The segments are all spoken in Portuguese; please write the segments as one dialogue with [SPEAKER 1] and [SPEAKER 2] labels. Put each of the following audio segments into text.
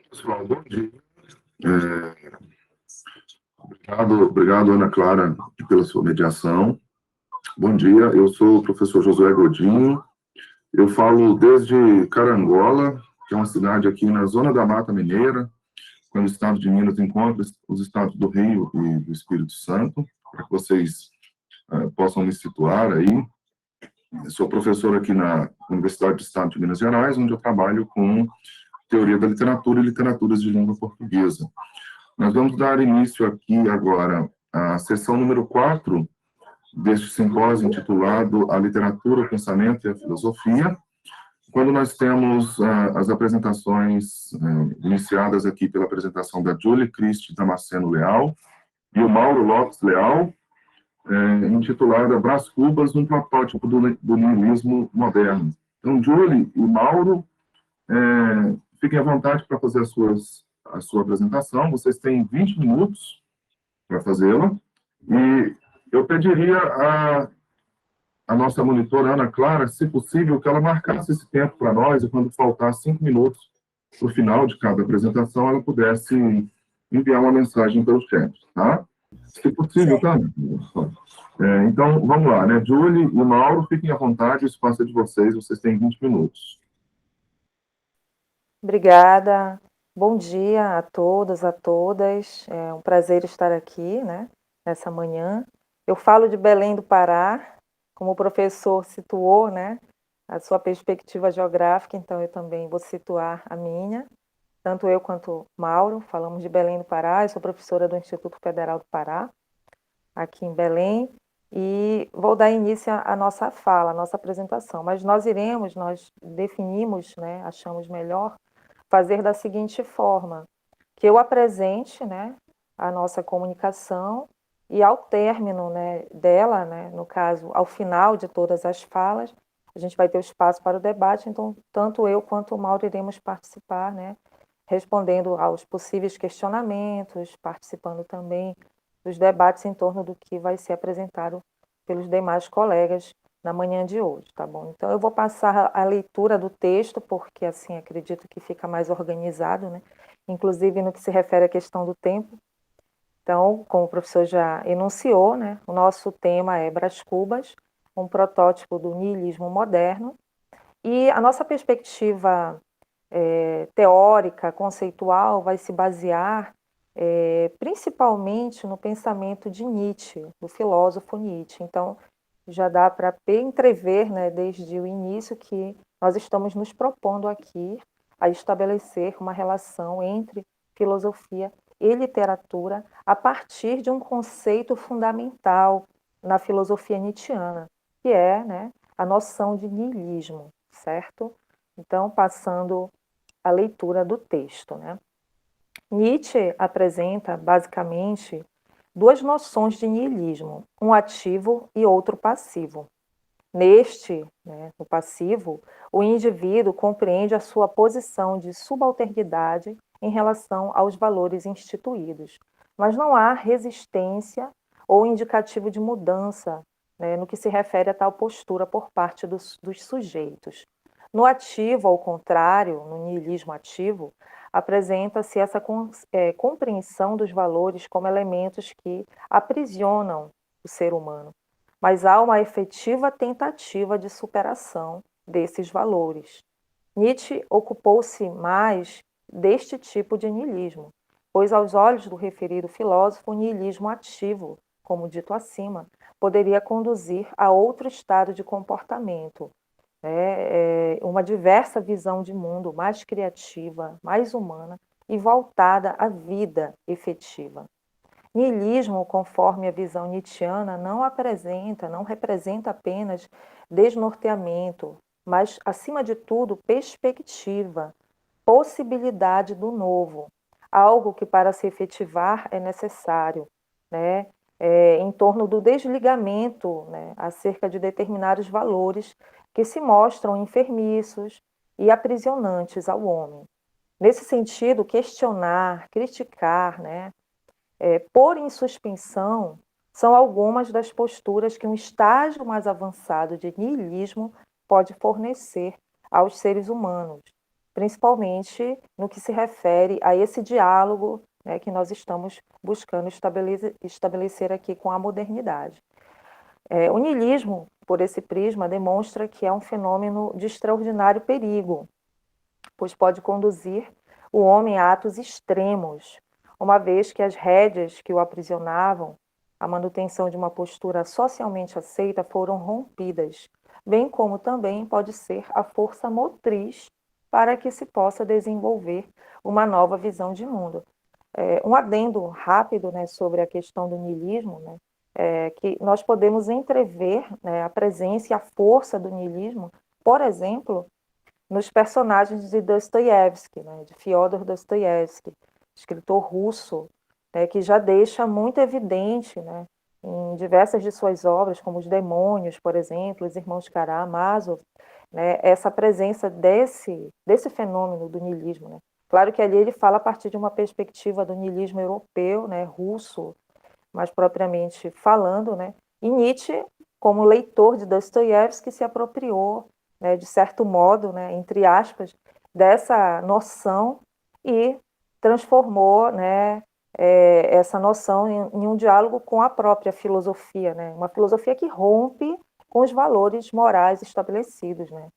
[SPEAKER 1] Pessoal, bom dia. É, obrigado, Ana Clara, pela sua mediação. Bom dia, eu sou o professor Josué Godinho. Eu falo desde Carangola, que é uma cidade aqui na zona da Mata Mineira, quando o estado de Minas encontra os estados do Rio e do Espírito Santo, para que vocês possam me situar aí. Eu sou professor aqui na Universidade do Estado de Minas Gerais, onde eu trabalho com teoria da literatura e literaturas de língua portuguesa. Nós vamos dar início aqui agora à sessão número 4 deste simpósio intitulado A Literatura, o Pensamento e a Filosofia, quando nós temos as apresentações iniciadas aqui pela apresentação da Julie Christie Damasceno Leal e o Mauro Lopes Leal, intitulada Brás Cubas, um protótipo do niilismo moderno. Então, Julie e Mauro, fiquem à vontade para fazer a sua apresentação. Vocês têm 20 minutos para fazê-la. E eu pediria a nossa monitora, Ana Clara, se possível, que ela marcasse esse tempo para nós e quando faltar 5 minutos para o final de cada apresentação, ela pudesse enviar uma mensagem pelo chat, tá? Se possível, tá? Então, vamos lá, né? Julie e Mauro, fiquem à vontade, o espaço é de vocês, vocês têm 20 minutos.
[SPEAKER 2] Obrigada. Bom dia a todos, a todas. É um prazer estar aqui, né, nessa manhã. Eu falo de Belém do Pará, como o professor situou, né, a sua perspectiva geográfica, então eu também vou situar a minha. Tanto eu quanto Mauro falamos de Belém do Pará. Eu sou professora do Instituto Federal do Pará, aqui em Belém, e vou dar início à nossa fala, à nossa apresentação. Mas nós definimos, né, achamos melhor fazer da seguinte forma, que eu apresente, né, a nossa comunicação e ao término, né, dela, né, no caso, ao final de todas as falas, a gente vai ter o espaço para o debate, então tanto eu quanto o Mauro iremos participar, né, respondendo aos possíveis questionamentos, participando também dos debates em torno do que vai ser apresentado pelos demais colegas na manhã de hoje, tá bom? Então, eu vou passar a leitura do texto, porque assim acredito que fica mais organizado, né? Inclusive no que se refere à questão do tempo. Então, como o professor já enunciou, né? O nosso tema é Brás Cubas, um protótipo do niilismo moderno. E a nossa perspectiva teórica, conceitual, vai se basear principalmente no pensamento de Nietzsche, do filósofo Nietzsche. Então, já dá para entrever, né, desde o início, que nós estamos nos propondo aqui a estabelecer uma relação entre filosofia e literatura a partir de um conceito fundamental na filosofia nietzschiana, que é, né, a noção de niilismo, certo? Então, passando a leitura do texto, né? Nietzsche apresenta, basicamente, duas noções de niilismo, um ativo e outro passivo. Neste, né, no passivo, o indivíduo compreende a sua posição de subalternidade em relação aos valores instituídos, mas não há resistência ou indicativo de mudança, né, no que se refere a tal postura por parte dos sujeitos. No ativo, ao contrário, no niilismo ativo, apresenta-se essa compreensão dos valores como elementos que aprisionam o ser humano, mas há uma efetiva tentativa de superação desses valores. Nietzsche ocupou-se mais deste tipo de niilismo, pois, aos olhos do referido filósofo, o niilismo ativo, como dito acima, poderia conduzir a outro estado de comportamento, uma diversa visão de mundo mais criativa, mais humana e voltada à vida efetiva. Niilismo, conforme a visão nietzschiana, não representa apenas desnorteamento, mas, acima de tudo, perspectiva, possibilidade do novo, algo que para se efetivar é necessário, né? Em torno do desligamento, né, acerca de determinados valores que se mostram enfermiços e aprisionantes ao homem. Nesse sentido, questionar, criticar, né, pôr em suspensão, são algumas das posturas que um estágio mais avançado de niilismo pode fornecer aos seres humanos. principalmente no que se refere a esse diálogo, né, que nós estamos buscando estabelecer aqui com a modernidade. O niilismo, por esse prisma, demonstra que é um fenômeno de extraordinário perigo, pois pode conduzir o homem a atos extremos, uma vez que as rédeas que o aprisionavam, a manutenção de uma postura socialmente aceita, foram rompidas, bem como também pode ser a força motriz para que se possa desenvolver uma nova visão de mundo. Um adendo rápido, né, sobre a questão do niilismo, né, que nós podemos entrever, né, a presença e a força do niilismo, por exemplo, nos personagens de Dostoiévski, né, de Fyodor Dostoiévski, escritor russo, né, que já deixa muito evidente, né, em diversas de suas obras, como Os Demônios, por exemplo, Os Irmãos Karamazov, né, essa presença desse fenômeno do niilismo. Né. Claro que ali ele fala a partir de uma perspectiva do niilismo europeu, né, russo, mais propriamente falando, né, e Nietzsche, como leitor de Dostoiévski, se apropriou, né, de certo modo, né, entre aspas, dessa noção e transformou, né, essa noção em um diálogo com a própria filosofia, né, uma filosofia que rompe com os valores morais estabelecidos, né.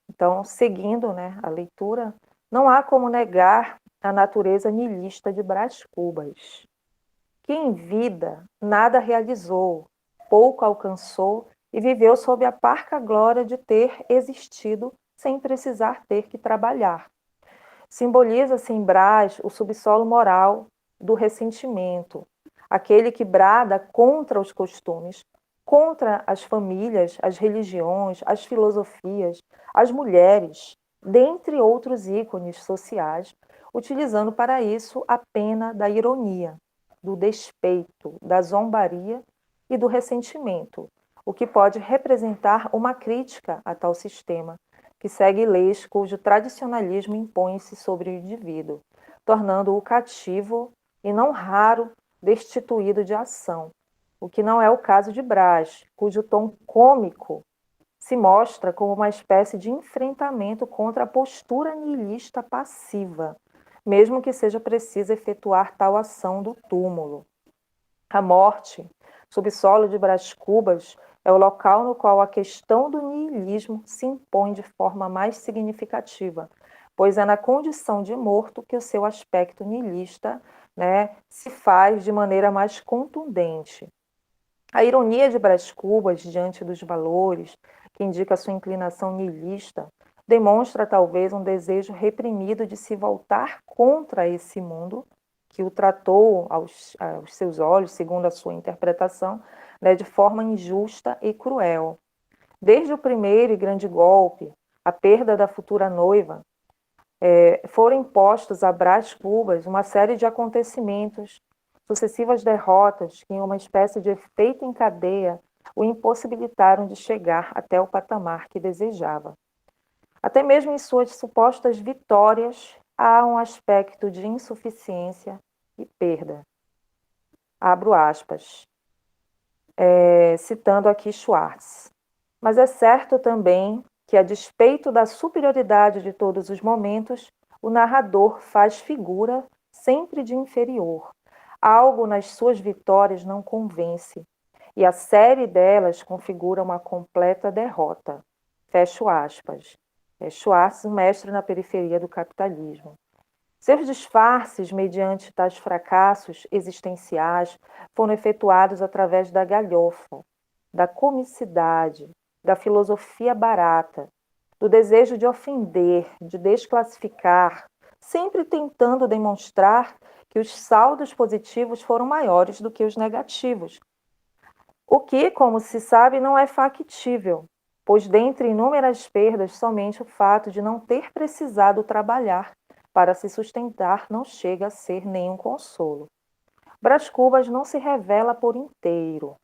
[SPEAKER 2] Então, seguindo, né, a leitura, não há como negar a natureza niilista de Brás Cubas, que em vida nada realizou, pouco alcançou e viveu sob a parca glória de ter existido sem precisar ter que trabalhar. Simboliza-se em Brás o subsolo moral do ressentimento, aquele que brada contra os costumes, contra as famílias, as religiões, as filosofias, as mulheres, dentre outros ícones sociais, utilizando para isso a pena da ironia, do despeito, da zombaria e do ressentimento, o que pode representar uma crítica a tal sistema, que segue leis cujo tradicionalismo impõe-se sobre o indivíduo, tornando-o cativo e, não raro, destituído de ação, o que não é o caso de Brás, cujo tom cômico se mostra como uma espécie de enfrentamento contra a postura niilista passiva, mesmo que seja preciso efetuar tal ação do túmulo. A morte, subsolo de Brás Cubas, é o local no qual a questão do niilismo se impõe de forma mais significativa, pois é na condição de morto que o seu aspecto niilista, né, se faz de maneira mais contundente. A ironia de Brás Cubas diante dos valores, que indica sua inclinação niilista, demonstra talvez um desejo reprimido de se voltar contra esse mundo que o tratou aos seus olhos, segundo a sua interpretação, né, de forma injusta e cruel. Desde o primeiro e grande golpe, a perda da futura noiva, foram impostos a Brás Cubas uma série de acontecimentos, sucessivas derrotas que, em uma espécie de efeito em cadeia, o impossibilitaram de chegar até o patamar que desejava. Até mesmo em suas supostas vitórias, há um aspecto de insuficiência e perda. Abro aspas, citando aqui Schwartz. Mas é certo também que, a despeito da superioridade de todos os momentos, o narrador faz figura sempre de inferior. Algo nas suas vitórias não convence, e a série delas configura uma completa derrota. Fecho aspas. Schwartz, um mestre na periferia do capitalismo. Seus disfarces, mediante tais fracassos existenciais, foram efetuados através da galhofa, da comicidade, da filosofia barata, do desejo de ofender, de desclassificar, sempre tentando demonstrar que os saldos positivos foram maiores do que os negativos. O que, como se sabe, não é factível, pois dentre inúmeras perdas, somente o fato de não ter precisado trabalhar para se sustentar não chega a ser nenhum consolo. Brás Cubas não se revela por inteiro.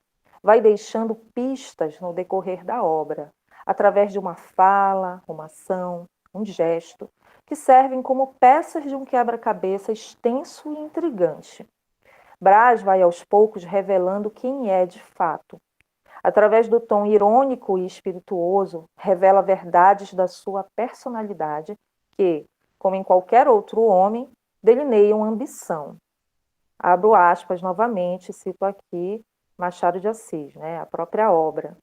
[SPEAKER 2] Vai deixando pistas no decorrer da obra, através de uma fala, uma ação, um gesto, que servem como peças de um quebra-cabeça extenso e intrigante. Brás vai aos poucos revelando quem é de fato. Através do tom irônico e espirituoso, revela verdades da sua personalidade que, como em qualquer outro homem, delineiam ambição. Abro aspas novamente, cito aqui Machado de Assis, né, a própria obra.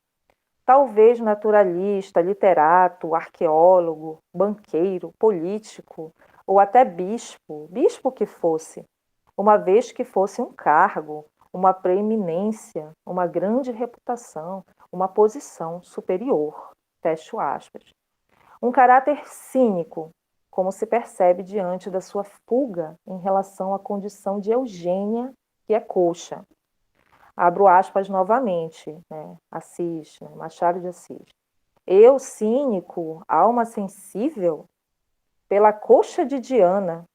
[SPEAKER 2] Talvez naturalista, literato, arqueólogo, banqueiro, político, ou até bispo que fosse, uma vez que fosse um cargo, uma preeminência, uma grande reputação, uma posição superior. Fecho aspas. Um caráter cínico, como se percebe diante da sua fuga em relação à condição de Eugênia, que é coxa. Abro aspas novamente, né? Assis, né? Machado de Assis. Eu, cínico, alma sensível, pela coxa de Diana,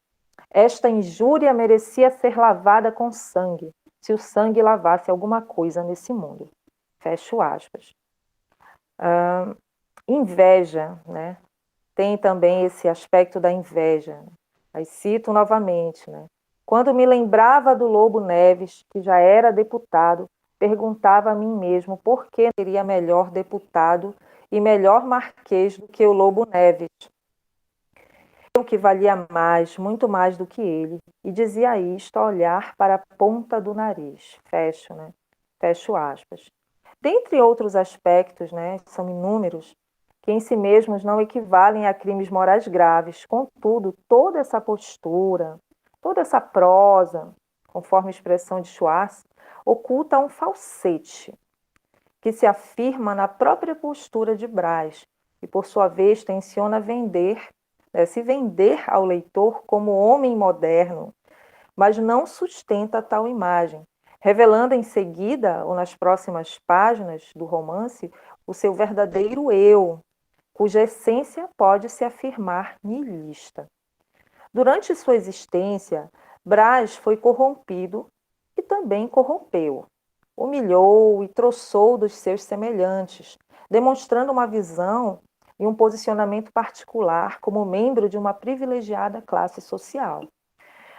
[SPEAKER 2] esta injúria merecia ser lavada com sangue, se o sangue lavasse alguma coisa nesse mundo. Fecho aspas. Inveja, né? Tem também esse aspecto da inveja. Aí cito novamente, né? Quando me lembrava do Lobo Neves, que já era deputado, perguntava a mim mesmo por que seria melhor deputado e melhor marquês do que o Lobo Neves. Eu que valia mais, muito mais do que ele, e dizia isto a olhar para a ponta do nariz. Fecho, né? Fecho aspas. Dentre outros aspectos, né, são inúmeros, que em si mesmos não equivalem a crimes morais graves. Contudo, toda essa postura, toda essa prosa, conforme a expressão de Schwartz, oculta um falsete que se afirma na própria postura de Braz e, por sua vez, tenciona se vender ao leitor como homem moderno, mas não sustenta tal imagem, revelando em seguida ou nas próximas páginas do romance o seu verdadeiro eu, cuja essência pode se afirmar nihilista. Durante sua existência, Braz foi corrompido e também corrompeu. Humilhou e troçou dos seus semelhantes, demonstrando uma visão e um posicionamento particular como membro de uma privilegiada classe social.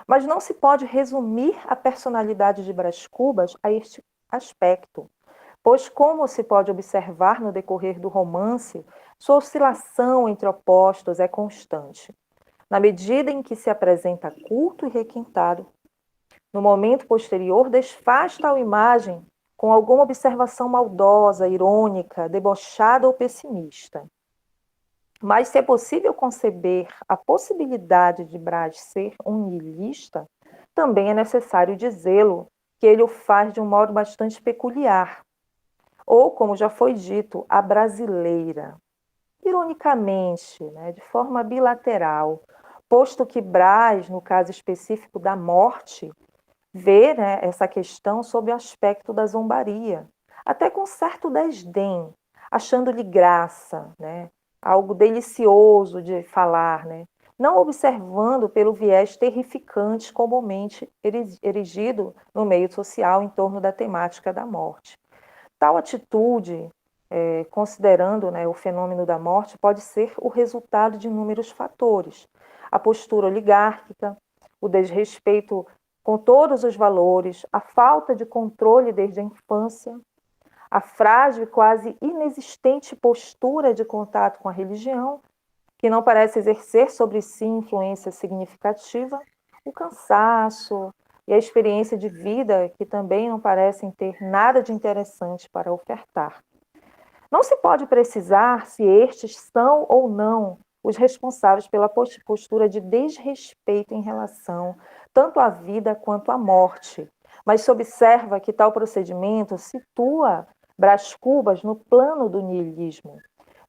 [SPEAKER 2] Mas não se pode resumir a personalidade de Brás Cubas a este aspecto, pois, como se pode observar no decorrer do romance, sua oscilação entre opostos é constante. Na medida em que se apresenta culto e requintado, no momento posterior desfaz tal imagem com alguma observação maldosa, irônica, debochada ou pessimista. Mas se é possível conceber a possibilidade de Braz ser um niilista, também é necessário dizê-lo que ele o faz de um modo bastante peculiar, ou, como já foi dito, a brasileira. Ironicamente, né, de forma bilateral, posto que Braz, no caso específico da morte, vê, né, essa questão sob o aspecto da zombaria, até com certo desdém, achando-lhe graça, né, algo delicioso de falar, né, não observando pelo viés terrificante comumente erigido no meio social em torno da temática da morte. Tal atitude, considerando, né, o fenômeno da morte, pode ser o resultado de inúmeros fatores. A postura oligárquica, o desrespeito com todos os valores, a falta de controle desde a infância, a frágil e quase inexistente postura de contato com a religião, que não parece exercer sobre si influência significativa, o cansaço e a experiência de vida, que também não parecem ter nada de interessante para ofertar. Não se pode precisar se estes são ou não os responsáveis pela postura de desrespeito em relação tanto à vida quanto à morte, mas se observa que tal procedimento situa Brás Cubas no plano do niilismo,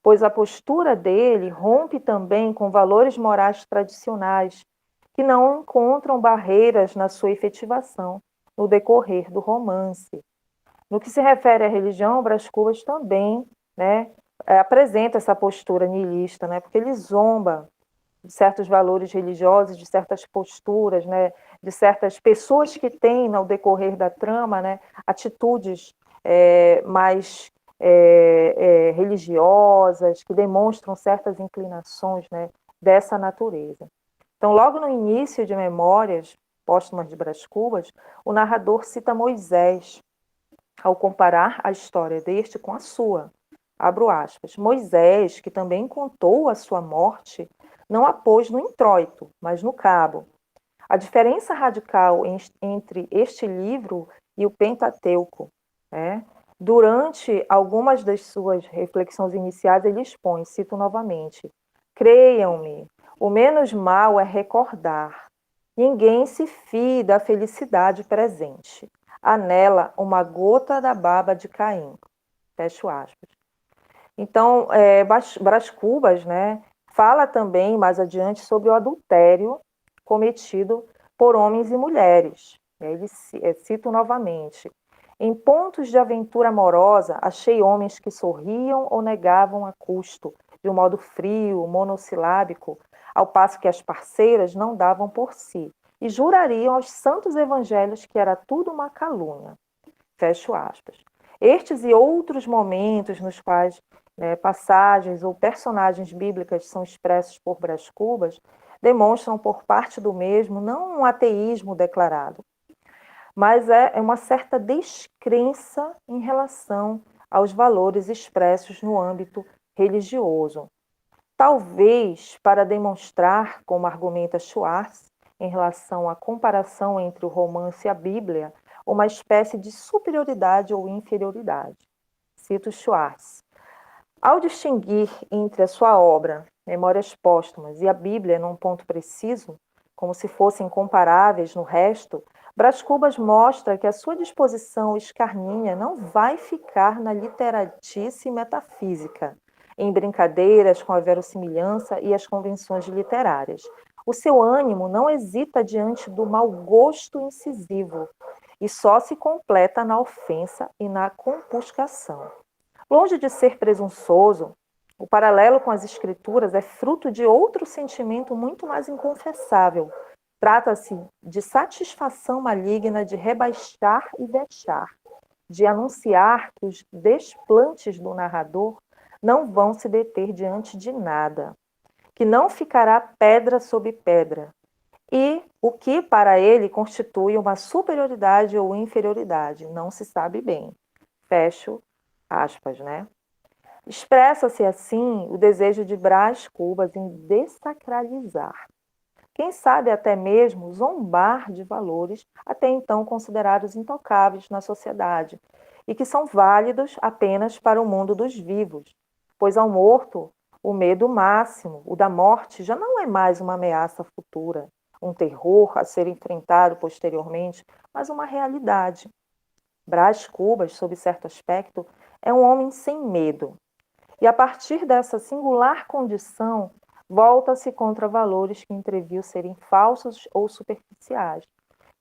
[SPEAKER 2] pois a postura dele rompe também com valores morais tradicionais, que não encontram barreiras na sua efetivação no decorrer do romance. No que se refere à religião, Brás Cubas também, né, apresenta essa postura niilista, né, porque ele zomba de certos valores religiosos, de certas posturas, né, de certas pessoas que têm, no decorrer da trama, né, atitudes mais religiosas, que demonstram certas inclinações, né, dessa natureza. Então, logo no início de Memórias Póstumas de Brás Cubas, o narrador cita Moisés, ao comparar a história deste com a sua. Abro aspas. Moisés, que também contou a sua morte, não a pôs no introito, mas no cabo. A diferença radical entre este livro e o Pentateuco, né? Durante algumas das suas reflexões iniciais, ele expõe, cito novamente: creiam-me, o menos mal é recordar. Ninguém se fie da felicidade presente. Há nela uma gota da baba de Caim. Fecho aspas. Então, Brás Cubas, né, fala também mais adiante sobre o adultério cometido por homens e mulheres. Ele cita novamente: em pontos de aventura amorosa, achei homens que sorriam ou negavam a custo, de um modo frio, monossilábico, ao passo que as parceiras não davam por si, e jurariam aos santos evangelhos que era tudo uma calúnia. Fecho aspas. Estes e outros momentos nos quais, né, passagens ou personagens bíblicas são expressos por Brás Cubas demonstram por parte do mesmo não um ateísmo declarado, mas é uma certa descrença em relação aos valores expressos no âmbito religioso. Talvez para demonstrar, como argumenta Schwartz, em relação à comparação entre o romance e a Bíblia, uma espécie de superioridade ou inferioridade. Cito Schwartz. Ao distinguir entre a sua obra, Memórias Póstumas, e a Bíblia num ponto preciso, como se fossem incomparáveis no resto, Brás Cubas mostra que a sua disposição escarninha não vai ficar na literatice metafísica, em brincadeiras com a verossimilhança e as convenções literárias. O seu ânimo não hesita diante do mau gosto incisivo e só se completa na ofensa e na compuscação. Longe de ser presunçoso, o paralelo com as escrituras é fruto de outro sentimento muito mais inconfessável. Trata-se de satisfação maligna de rebaixar e vexar, de anunciar que os desplantes do narrador não vão se deter diante de nada, que não ficará pedra sobre pedra, e o que para ele constitui uma superioridade ou inferioridade, não se sabe bem. Fecho aspas, né? Expressa-se assim o desejo de Brás Cubas em dessacralizar, quem sabe até mesmo zombar de valores até então considerados intocáveis na sociedade e que são válidos apenas para o mundo dos vivos, pois ao morto o medo máximo, o da morte, já não é mais uma ameaça futura, um terror a ser enfrentado posteriormente, mas uma realidade. Brás Cubas, sob certo aspecto, é um homem sem medo. E a partir dessa singular condição, volta-se contra valores que entreviu serem falsos ou superficiais.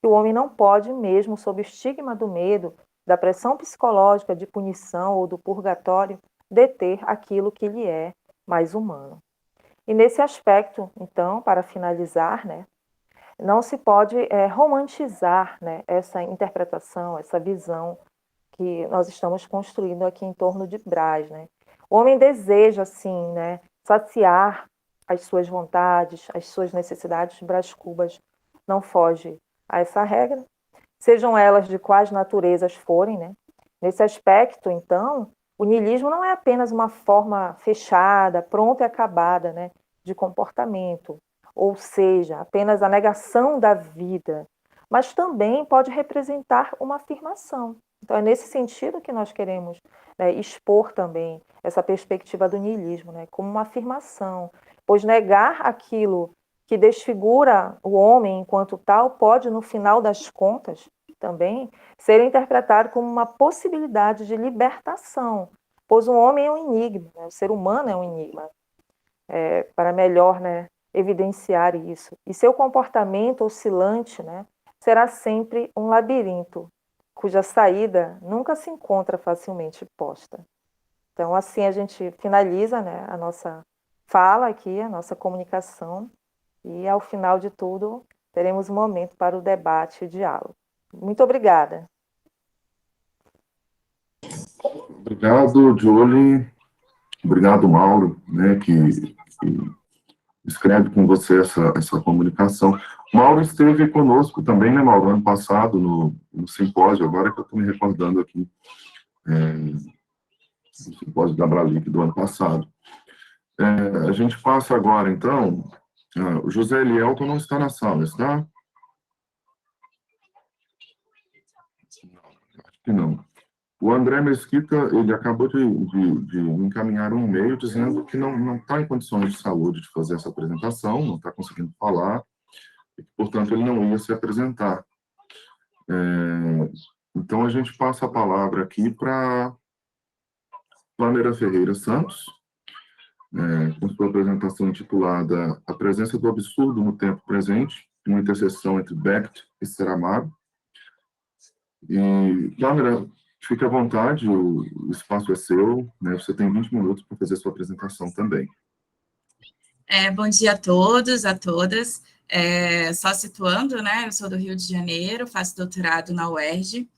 [SPEAKER 2] Que o homem não pode, mesmo sob o estigma do medo, da pressão psicológica de punição ou do purgatório, deter aquilo que lhe é mais humano. E nesse aspecto, então, para finalizar, né, não se pode romantizar, né, essa interpretação, essa visão que nós estamos construindo aqui em torno de Brás, né? O homem deseja, assim, né, saciar as suas vontades, as suas necessidades. Brás Cubas não foge a essa regra, sejam elas de quais naturezas forem, né? Nesse aspecto, então, o niilismo não é apenas uma forma fechada, pronta e acabada, né, de comportamento, ou seja, apenas a negação da vida, mas também pode representar uma afirmação. Então, é nesse sentido que nós queremos, né, expor também essa perspectiva do niilismo, né, como uma afirmação, pois negar aquilo que desfigura o homem enquanto tal pode, no final das contas, também ser interpretado como uma possibilidade de libertação, pois o homem é um enigma, né, o ser humano é um enigma, para melhor, né, evidenciar isso. E seu comportamento oscilante, né, será sempre um labirinto, cuja saída nunca se encontra facilmente posta. Então, assim a gente finaliza, né, a nossa fala aqui, a nossa comunicação, e ao final de tudo, teremos um momento para o debate e o diálogo. Muito obrigada.
[SPEAKER 1] Obrigado, Julie. Obrigado, Mauro, né, que escreve com você essa comunicação. Mauro esteve conosco também, né, Mauro, ano passado, no simpósio, agora que eu estou me recordando aqui, no simpósio da Bralic do ano passado. A gente passa agora, então, o José Elielton não está na sala, está? Não, acho que não. O André Mesquita, ele acabou de encaminhar um e-mail dizendo que não está em condições de saúde de fazer essa apresentação, não está conseguindo falar, e, portanto, ele não ia se apresentar. Então, a gente passa a palavra aqui para Pamela Ferreira Santos, com sua apresentação intitulada A Presença do Absurdo no Tempo Presente, uma interseção entre Beckett e Saramago. E, Pamela, fique à vontade, o espaço é seu, né? Você tem 20 minutos para fazer sua apresentação também.
[SPEAKER 3] Bom dia a todos, a todas. Só situando, né? Eu sou do Rio de Janeiro, faço doutorado na UERJ,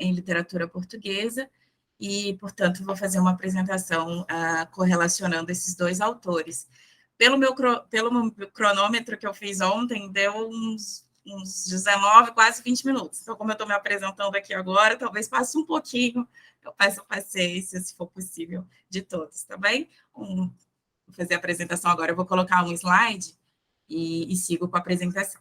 [SPEAKER 3] em literatura portuguesa, e, portanto, vou fazer uma apresentação correlacionando esses dois autores. Pelo meu cronômetro que eu fiz ontem, deu uns 19, quase 20 minutos. Então, como eu estou me apresentando aqui agora, talvez passe um pouquinho, eu peço paciência, se for possível, de todos, tá bem? Vou fazer a apresentação agora, eu vou colocar um slide e sigo com a apresentação.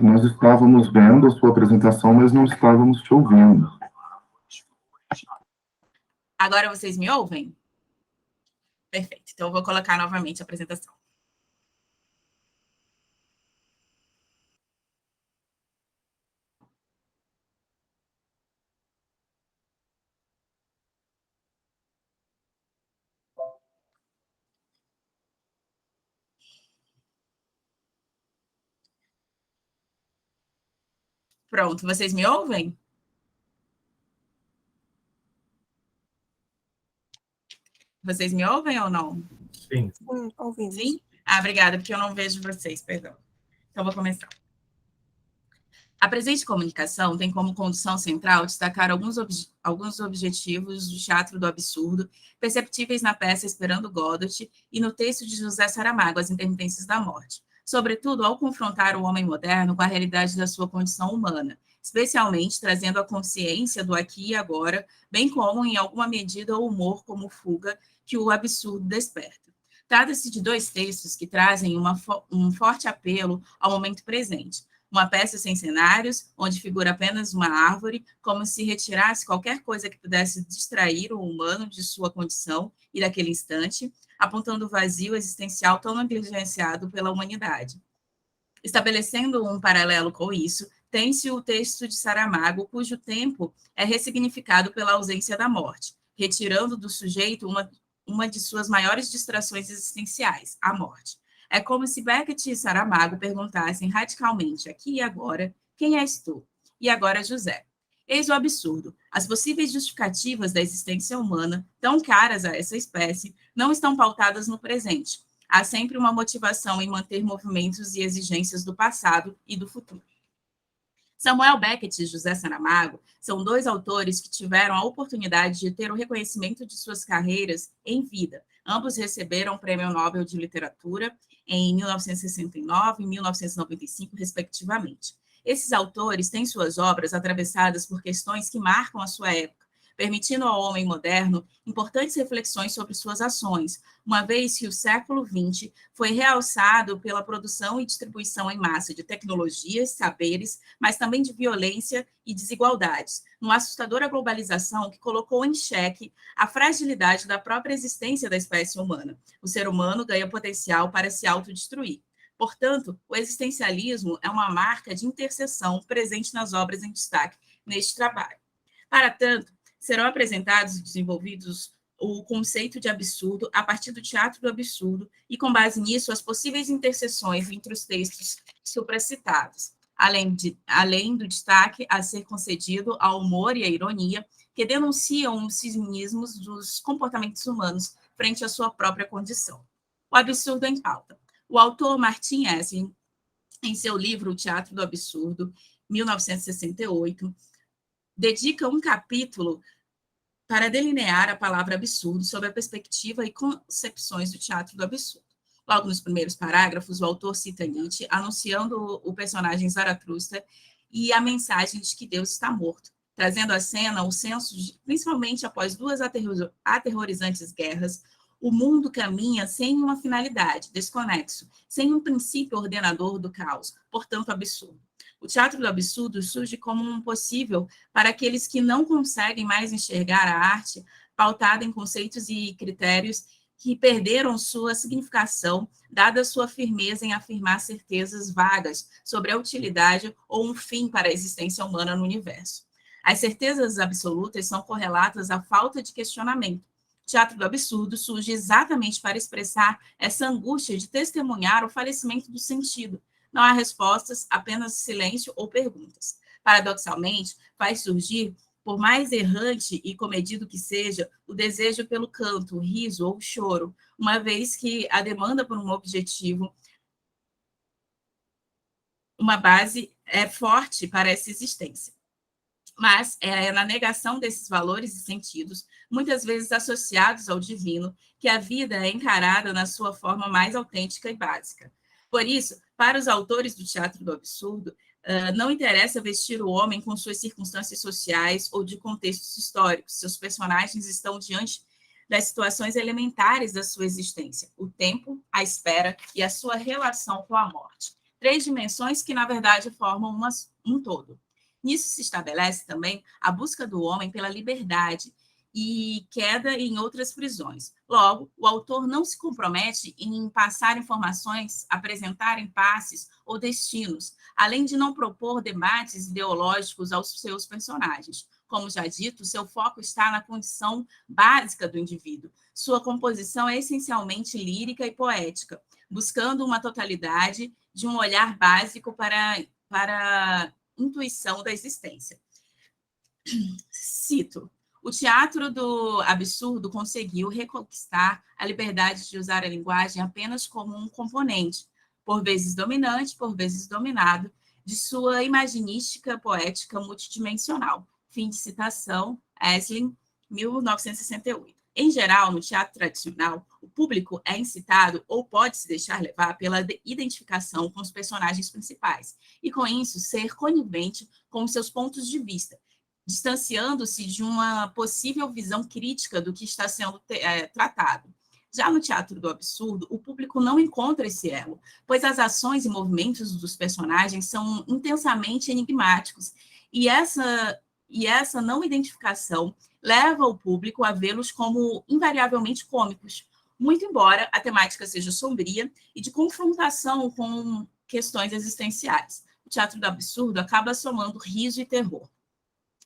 [SPEAKER 1] Nós estávamos vendo a sua apresentação, mas não estávamos te ouvindo.
[SPEAKER 3] Agora vocês me ouvem? Perfeito. Então, eu vou colocar novamente a apresentação. Pronto, vocês me ouvem? Vocês me ouvem ou não?
[SPEAKER 4] Sim.
[SPEAKER 2] Ouvimos.
[SPEAKER 3] Sim? Obrigada, porque eu não vejo vocês, perdão. Então, vou começar. A presente comunicação tem como condução central destacar alguns objetivos do teatro do absurdo, perceptíveis na peça Esperando Godot e no texto de José Saramago, As Intermitências da Morte, sobretudo ao confrontar o homem moderno com a realidade da sua condição humana, especialmente trazendo a consciência do aqui e agora, bem como, em alguma medida, o humor como fuga que o absurdo desperta. Trata-se de dois textos que trazem um forte apelo ao momento presente, uma peça sem cenários, onde figura apenas uma árvore, como se retirasse qualquer coisa que pudesse distrair o humano de sua condição e daquele instante, apontando o vazio existencial tão negligenciado pela humanidade. Estabelecendo um paralelo com isso, tem-se o texto de Saramago, cujo tempo é ressignificado pela ausência da morte, retirando do sujeito uma de suas maiores distrações existenciais, a morte. É como se Beckett e Saramago perguntassem radicalmente, aqui e agora, quem és tu? E agora, José. Eis o absurdo. As possíveis justificativas da existência humana, tão caras a essa espécie, não estão pautadas no presente. Há sempre uma motivação em manter movimentos e exigências do passado e do futuro. Samuel Beckett e José Saramago são dois autores que tiveram a oportunidade de ter o reconhecimento de suas carreiras em vida. Ambos receberam o Prêmio Nobel de Literatura em 1969 e 1995, respectivamente. Esses autores têm suas obras atravessadas por questões que marcam a sua época, permitindo ao homem moderno importantes reflexões sobre suas ações, uma vez que o século XX foi realçado pela produção e distribuição em massa de tecnologias, saberes, mas também de violência e desigualdades, numa assustadora globalização que colocou em xeque a fragilidade da própria existência da espécie humana. O ser humano ganha potencial para se autodestruir. Portanto, o existencialismo é uma marca de interseção presente nas obras em destaque neste trabalho. Para tanto, serão apresentados e desenvolvidos o conceito de absurdo a partir do teatro do absurdo e, com base nisso, as possíveis interseções entre os textos supracitados, além do destaque a ser concedido ao humor e à ironia, que denunciam os cinismos dos comportamentos humanos frente à sua própria condição. O absurdo em pauta. O autor Martin Esslin, em seu livro O Teatro do Absurdo, 1968, dedica um capítulo para delinear a palavra absurdo sob a perspectiva e concepções do teatro do absurdo. Logo nos primeiros parágrafos, o autor cita Nietzsche, anunciando o personagem Zaratustra e a mensagem de que Deus está morto, trazendo à cena o senso de, principalmente após duas aterrorizantes guerras, o mundo caminha sem uma finalidade, desconexo, sem um princípio ordenador do caos, portanto absurdo. O teatro do absurdo surge como um possível para aqueles que não conseguem mais enxergar a arte pautada em conceitos e critérios que perderam sua significação, dada sua firmeza em afirmar certezas vagas sobre a utilidade ou um fim para a existência humana no universo. As certezas absolutas são correlatas à falta de questionamento. O teatro do absurdo surge exatamente para expressar essa angústia de testemunhar o falecimento do sentido. Não há respostas, apenas silêncio ou perguntas. Paradoxalmente, faz surgir, por mais errante e comedido que seja, o desejo pelo canto, o riso ou o choro, uma vez que a demanda por um objetivo, uma base é forte para essa existência. Mas é na negação desses valores e sentidos, muitas vezes associados ao divino, que a vida é encarada na sua forma mais autêntica e básica. Por isso, para os autores do teatro do absurdo, não interessa vestir o homem com suas circunstâncias sociais ou de contextos históricos. Seus personagens estão diante das situações elementares da sua existência: o tempo, a espera e a sua relação com a morte. 3 dimensões que, na verdade, formam um todo. Nisso se estabelece também a busca do homem pela liberdade e queda em outras prisões. Logo, o autor não se compromete em passar informações, apresentar impasses ou destinos, além de não propor debates ideológicos aos seus personagens. Como já dito, seu foco está na condição básica do indivíduo. Sua composição é essencialmente lírica e poética, buscando uma totalidade de um olhar básico para a intuição da existência. Cito: o teatro do absurdo conseguiu reconquistar a liberdade de usar a linguagem apenas como um componente, por vezes dominante, por vezes dominado, de sua imaginística poética multidimensional. Fim de citação, Esslin, 1968. Em geral, no teatro tradicional, o público é incitado ou pode se deixar levar pela identificação com os personagens principais, e com isso ser conivente com seus pontos de vista, distanciando-se de uma possível visão crítica do que está sendo tratado. Já no teatro do absurdo, o público não encontra esse elo, pois as ações e movimentos dos personagens são intensamente enigmáticos, e essa não identificação leva o público a vê-los como invariavelmente cômicos, muito embora a temática seja sombria e de confrontação com questões existenciais. O teatro do absurdo acaba somando riso e terror.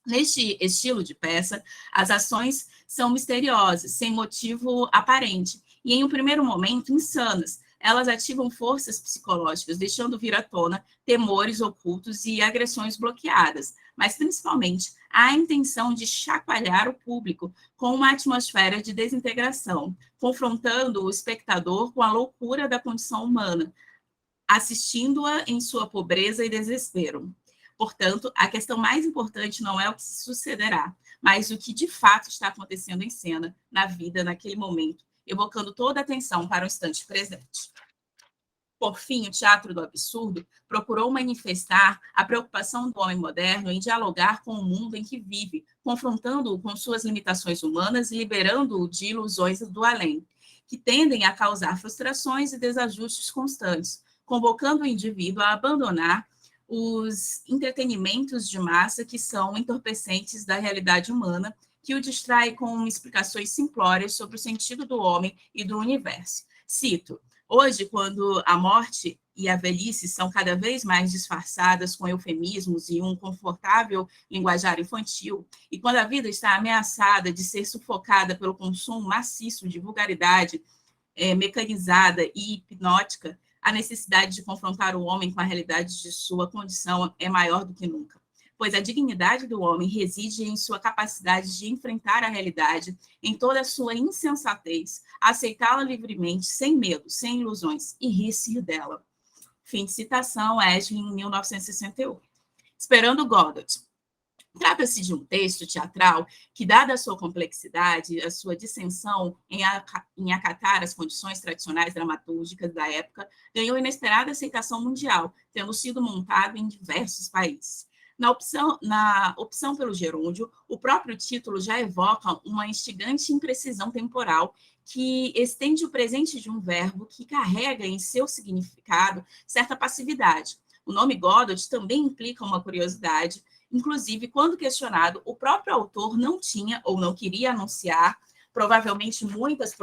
[SPEAKER 3] Neste estilo de peça, as ações são misteriosas, sem motivo aparente, e em um primeiro momento insanas. Elas ativam forças psicológicas, deixando vir à tona temores ocultos e agressões bloqueadas, mas principalmente há a intenção de chacoalhar o público com uma atmosfera de desintegração, confrontando o espectador com a loucura da condição humana, assistindo-a em sua pobreza e desespero. Portanto, a questão mais importante não é o que sucederá, mas o que de fato está acontecendo em cena, na vida, naquele momento, evocando toda a atenção para o instante presente. Por fim, o teatro do absurdo procurou manifestar a preocupação do homem moderno em dialogar com o mundo em que vive, confrontando-o com suas limitações humanas e liberando-o de ilusões do além, que tendem a causar frustrações e desajustes constantes, convocando o indivíduo a abandonar os entretenimentos de massa que são entorpecentes da realidade humana, que o distrai com explicações simplórias sobre o sentido do homem e do universo. Cito: Hoje, quando a morte e a velhice são cada vez mais disfarçadas com eufemismos e um confortável linguajar infantil, e quando a vida está ameaçada de ser sufocada pelo consumo maciço de vulgaridade mecanizada e hipnótica, a necessidade de confrontar o homem com a realidade de sua condição é maior do que nunca, pois a dignidade do homem reside em sua capacidade de enfrentar a realidade em toda a sua insensatez, aceitá-la livremente, sem medo, sem ilusões, e rir-se dela. Fim de citação, Eshlin, 1968. Esperando Godot. Trata-se de um texto teatral que, dada a sua complexidade, a sua dissensão em acatar as condições tradicionais dramatúrgicas da época, ganhou inesperada aceitação mundial, tendo sido montado em diversos países. Na opção pelo gerúndio, o próprio título já evoca uma instigante imprecisão temporal que estende o presente de um verbo que carrega em seu significado certa passividade. O nome Godot também implica uma curiosidade. Inclusive, quando questionado, o próprio autor não tinha ou não queria anunciar, provavelmente muitas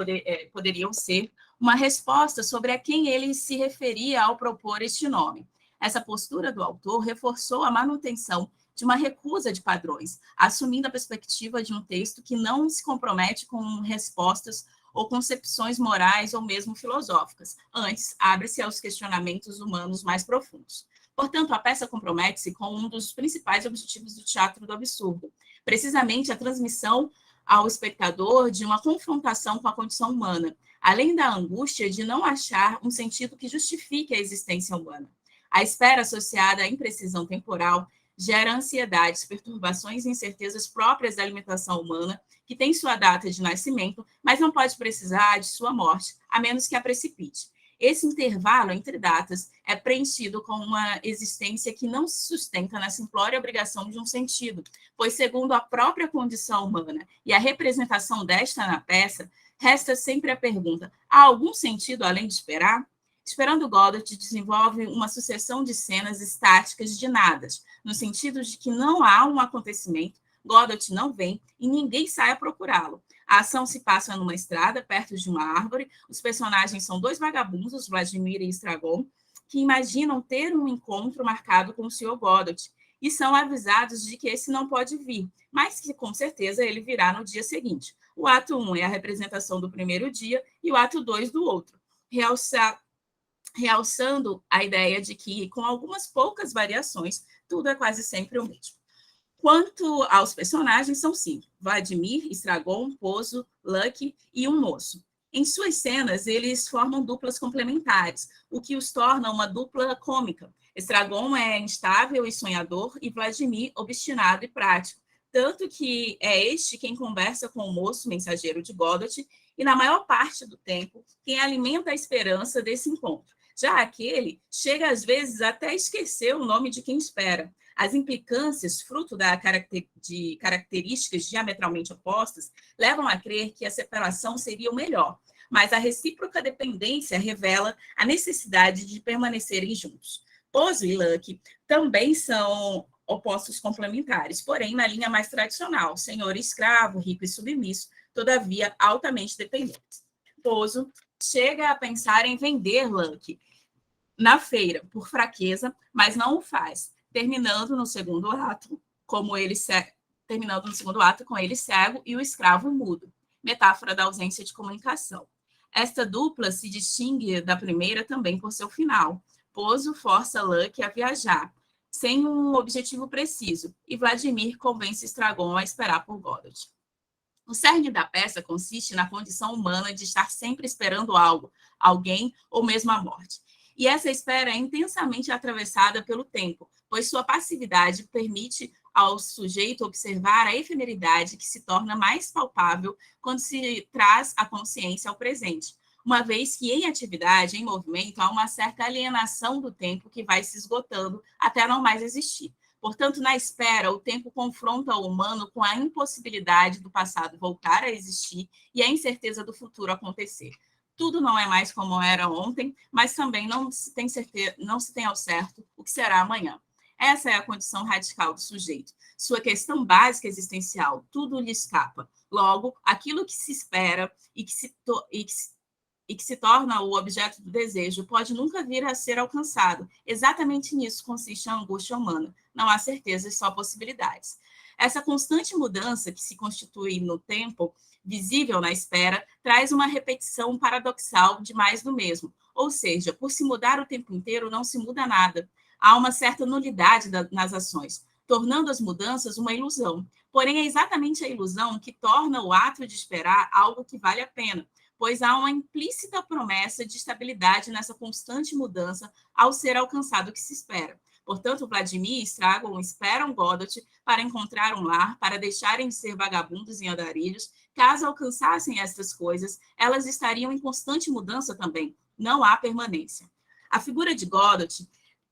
[SPEAKER 3] poderiam ser, uma resposta sobre a quem ele se referia ao propor este nome. Essa postura do autor reforçou a manutenção de uma recusa de padrões, assumindo a perspectiva de um texto que não se compromete com respostas ou concepções morais ou mesmo filosóficas. Antes, abre-se aos questionamentos humanos mais profundos. Portanto, a peça compromete-se com um dos principais objetivos do teatro do absurdo, precisamente a transmissão ao espectador de uma confrontação com a condição humana, além da angústia de não achar um sentido que justifique a existência humana. A espera associada à imprecisão temporal gera ansiedades, perturbações e incertezas próprias da alimentação humana, que tem sua data de nascimento, mas não pode precisar de sua morte, a menos que a precipite. Esse intervalo entre datas é preenchido com uma existência que não se sustenta na simplória obrigação de um sentido, pois, segundo a própria condição humana e a representação desta na peça, resta sempre a pergunta: há algum sentido além de esperar? Esperando Godot desenvolve uma sucessão de cenas estáticas de nadas, no sentido de que não há um acontecimento, Godot não vem e ninguém sai a procurá-lo. A ação se passa numa estrada, perto de uma árvore. Os personagens são dois vagabundos, Vladimir e Estragon, que imaginam ter um encontro marcado com o Sr. Godot e são avisados de que esse não pode vir, mas que, com certeza, ele virá no dia seguinte. O ato 1 é a representação do primeiro dia e o ato 2 do outro, realçando a ideia de que, com algumas poucas variações, tudo é quase sempre o mesmo. Quanto aos personagens, são 5. Vladimir, Estragon, Pozo, Lucky e um moço. Em suas cenas, eles formam duplas complementares, o que os torna uma dupla cômica. Estragon é instável e sonhador e Vladimir obstinado e prático, tanto que é este quem conversa com o moço, mensageiro de Godot, e na maior parte do tempo, quem alimenta a esperança desse encontro. Já aquele chega às vezes até a esquecer o nome de quem espera. As implicâncias, fruto de características diametralmente opostas, levam a crer que a separação seria o melhor, mas a recíproca dependência revela a necessidade de permanecerem juntos. Pozo e Lucky também são opostos complementares, porém na linha mais tradicional, senhor e escravo, rico e submisso, todavia altamente dependentes. Pozo chega a pensar em vender Lucky na feira, por fraqueza, mas não o faz, terminando no segundo ato com ele cego e o escravo mudo, metáfora da ausência de comunicação. Esta dupla se distingue da primeira também por seu final. Pozo força Lucky a viajar, sem um objetivo preciso, e Vladimir convence Estragon a esperar por Godot. O cerne da peça consiste na condição humana de estar sempre esperando algo, alguém ou mesmo a morte. E essa espera é intensamente atravessada pelo tempo, pois sua passividade permite ao sujeito observar a efemeridade que se torna mais palpável quando se traz a consciência ao presente, uma vez que em atividade, em movimento, há uma certa alienação do tempo que vai se esgotando até não mais existir. Portanto, na espera, o tempo confronta o humano com a impossibilidade do passado voltar a existir e a incerteza do futuro acontecer. Tudo não é mais como era ontem, mas também não se tem ao certo o que será amanhã. Essa é a condição radical do sujeito. Sua questão básica existencial, tudo lhe escapa. Logo, aquilo que se espera e que e que se torna o objeto do desejo, pode nunca vir a ser alcançado. Exatamente nisso consiste a angústia humana. Não há certezas, só possibilidades. Essa constante mudança que se constitui no tempo, visível na espera, traz uma repetição paradoxal de mais do mesmo. Ou seja, por se mudar o tempo inteiro, não se muda nada. Há uma certa nulidade nas ações, tornando as mudanças uma ilusão. Porém, é exatamente a ilusão que torna o ato de esperar algo que vale a pena, pois há uma implícita promessa de estabilidade nessa constante mudança ao ser alcançado o que se espera. Portanto, Vladimir e Estragon esperam Godot para encontrar um lar, para deixarem de ser vagabundos e andarilhos. Caso alcançassem estas coisas, elas estariam em constante mudança também. Não há permanência. A figura de Godot,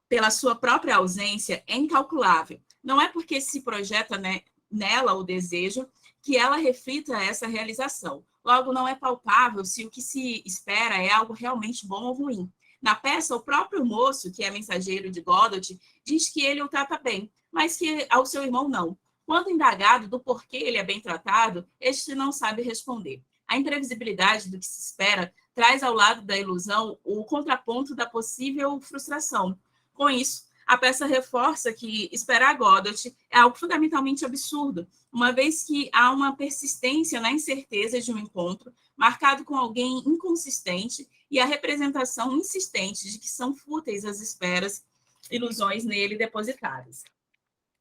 [SPEAKER 3] pela sua própria ausência, é incalculável. Não é porque se projeta nela o desejo que ela reflita essa realização. Logo, não é palpável se o que se espera é algo realmente bom ou ruim. Na peça, o próprio moço, que é mensageiro de Godot, diz que ele o trata bem, mas que ao seu irmão não. Quando indagado do porquê ele é bem tratado, este não sabe responder. A imprevisibilidade do que se espera traz ao lado da ilusão o contraponto da possível frustração. Com isso, a peça reforça que esperar Godot é algo fundamentalmente absurdo, uma vez que há uma persistência na incerteza de um encontro, marcado com alguém inconsistente, e a representação insistente de que são fúteis as esperas, ilusões nele depositadas.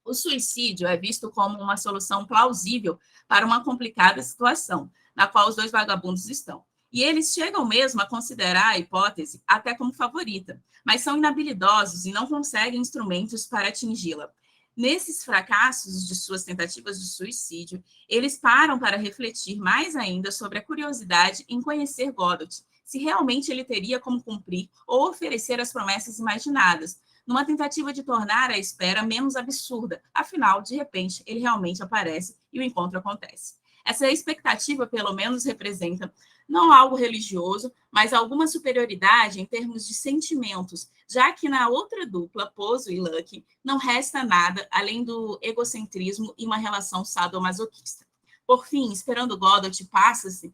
[SPEAKER 3] O suicídio é visto como uma solução plausível para uma complicada situação, na qual os dois vagabundos estão. E eles chegam mesmo a considerar a hipótese até como favorita, mas são inabilidosos e não conseguem instrumentos para atingi-la. Nesses fracassos de suas tentativas de suicídio, eles param para refletir mais ainda sobre a curiosidade em conhecer Godot, se realmente ele teria como cumprir ou oferecer as promessas imaginadas, numa tentativa de tornar a espera menos absurda. Afinal, de repente, ele realmente aparece e o encontro acontece. Essa expectativa, pelo menos, representa não algo religioso, mas alguma superioridade em termos de sentimentos, já que na outra dupla, Pozo e Lucky, não resta nada além do egocentrismo e uma relação sadomasoquista. Por fim, esperando Godot, passa-se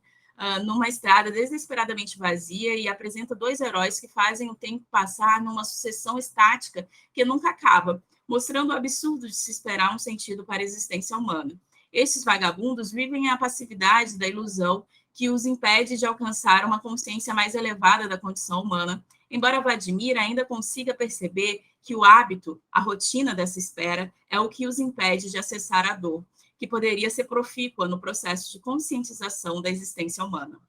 [SPEAKER 3] numa estrada desesperadamente vazia e apresenta dois heróis que fazem o tempo passar numa sucessão estática que nunca acaba, mostrando o absurdo de se esperar um sentido para a existência humana. Estes vagabundos vivem a passividade da ilusão que os impede de alcançar uma consciência mais elevada da condição humana, embora Vladimir ainda consiga perceber que o hábito, a rotina dessa espera, é o que os impede de acessar a dor, que poderia ser profícua no processo de conscientização da existência humana.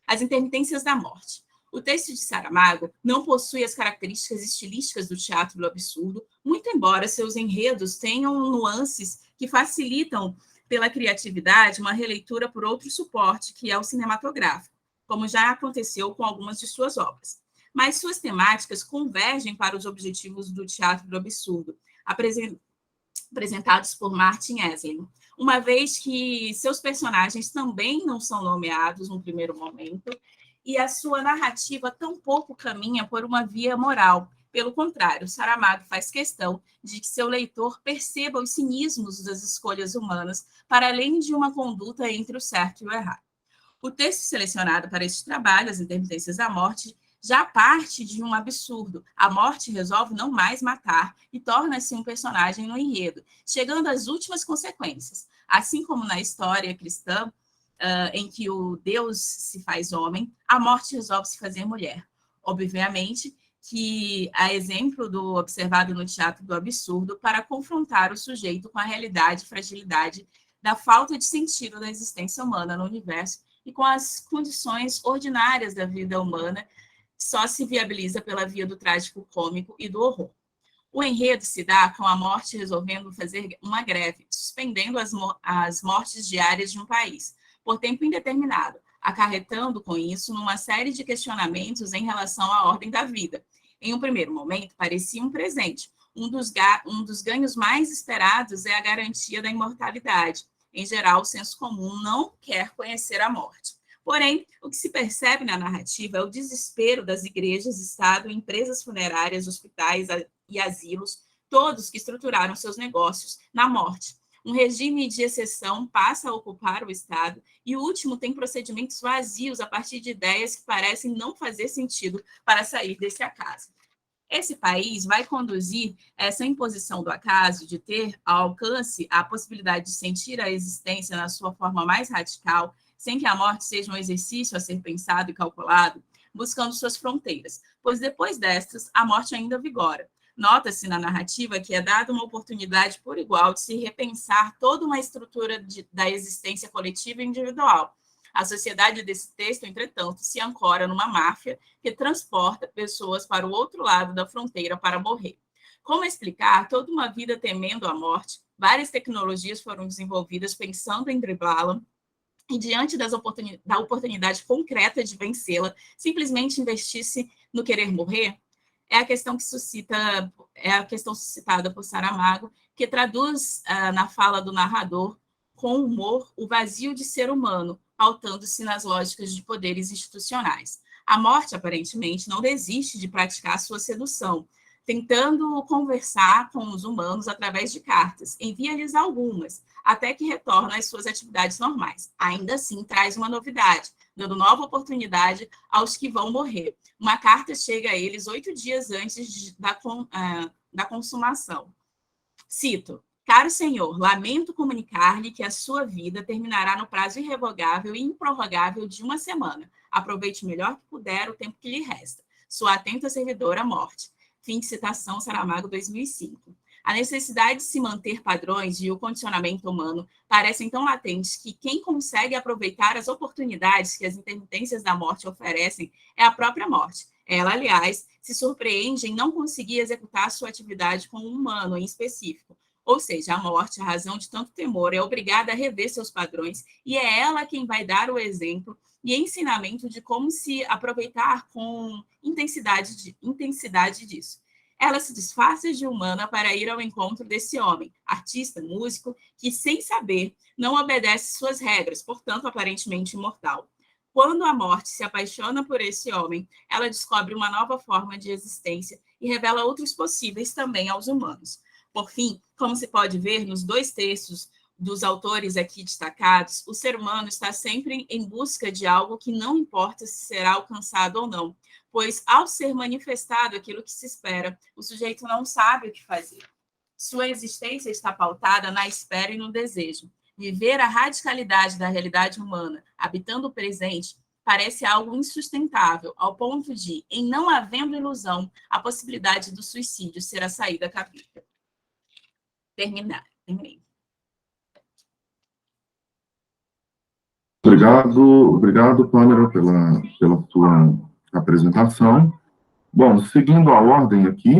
[SPEAKER 3] As intermitências da morte. O texto de Saramago não possui as características estilísticas do teatro do absurdo, muito embora seus enredos tenham nuances que facilitam pela criatividade uma releitura por outro suporte, que é o cinematográfico, como já aconteceu com algumas de suas obras. Mas suas temáticas convergem para os objetivos do teatro do absurdo, apresentados por Martin Esslin, uma vez que seus personagens também não são nomeados no primeiro momento, e a sua narrativa tampouco caminha por uma via moral. Pelo contrário, Saramago faz questão de que seu leitor perceba os cinismos das escolhas humanas, para além de uma conduta entre o certo e o errado. O texto selecionado para este trabalho, As Intermitências da Morte, já parte de um absurdo. A morte resolve não mais matar e torna-se um personagem no enredo, chegando às últimas consequências. Assim como na história cristã, em que o Deus se faz homem, a morte resolve se fazer mulher. Obviamente que há exemplo do observado no teatro do absurdo para confrontar o sujeito com a realidade e fragilidade da falta de sentido da existência humana no universo e com as condições ordinárias da vida humana, só se viabiliza pela via do trágico cômico e do horror. O enredo se dá com a morte resolvendo fazer uma greve, suspendendo as mortes diárias de um país, por tempo indeterminado, acarretando com isso numa série de questionamentos em relação à ordem da vida. Em um primeiro momento, parecia um presente. Um dos ganhos mais esperados é a garantia da imortalidade. Em geral, o senso comum não quer conhecer a morte. Porém, o que se percebe na narrativa é o desespero das igrejas, Estado, empresas funerárias, hospitais e asilos, todos que estruturaram seus negócios na morte. Um regime de exceção passa a ocupar o Estado, e o último tem procedimentos vazios a partir de ideias que parecem não fazer sentido para sair desse acaso. Esse país vai conduzir essa imposição do acaso de ter ao alcance a possibilidade de sentir a existência na sua forma mais radical, sem que a morte seja um exercício a ser pensado e calculado, buscando suas fronteiras, pois depois destas, a morte ainda vigora. Nota-se na narrativa que é dada uma oportunidade por igual de se repensar toda uma estrutura da existência coletiva e individual. A sociedade desse texto, entretanto, se ancora numa máfia que transporta pessoas para o outro lado da fronteira para morrer. Como explicar toda uma vida temendo a morte? Várias tecnologias foram desenvolvidas pensando em driblá-la, e diante da oportunidade concreta de vencê-la, simplesmente investir-se no querer morrer? É a questão suscitada por Saramago, que traduz na fala do narrador com humor o vazio de ser humano, pautando-se nas lógicas de poderes institucionais. A morte, aparentemente, não desiste de praticar sua sedução, tentando conversar com os humanos através de cartas. Envia-lhes algumas, até que retorna às suas atividades normais. Ainda assim, traz uma novidade, dando nova oportunidade aos que vão morrer. Uma carta chega a eles 8 dias antes da consumação. Cito: "Caro senhor, lamento comunicar-lhe que a sua vida terminará no prazo irrevogável e improrrogável de 1 semana. Aproveite o melhor que puder o tempo que lhe resta. Sua atenta servidora, Morte." Fim de citação, Saramago, 2005. A necessidade de se manter padrões e o condicionamento humano parecem tão latentes que quem consegue aproveitar as oportunidades que as intermitências da morte oferecem é a própria morte. Ela, aliás, se surpreende em não conseguir executar sua atividade com um humano em específico. Ou seja, a morte, a razão de tanto temor, é obrigada a rever seus padrões, e é ela quem vai dar o exemplo e ensinamento de como se aproveitar com intensidade disso. Ela se disfarça de humana para ir ao encontro desse homem, artista, músico, que, sem saber, não obedece suas regras, portanto, aparentemente imortal. Quando a morte se apaixona por esse homem, ela descobre uma nova forma de existência e revela outros possíveis também aos humanos. Por fim, como se pode ver nos 2 textos dos autores aqui destacados, o ser humano está sempre em busca de algo que não importa se será alcançado ou não, pois, ao ser manifestado aquilo que se espera, o sujeito não sabe o que fazer. Sua existência está pautada na espera e no desejo. Viver a radicalidade da realidade humana, habitando o presente, parece algo insustentável, ao ponto de, em não havendo ilusão, a possibilidade do suicídio ser a saída cabível. Terminei.
[SPEAKER 1] Obrigado, Pamela, pela tua apresentação. Bom, seguindo a ordem aqui,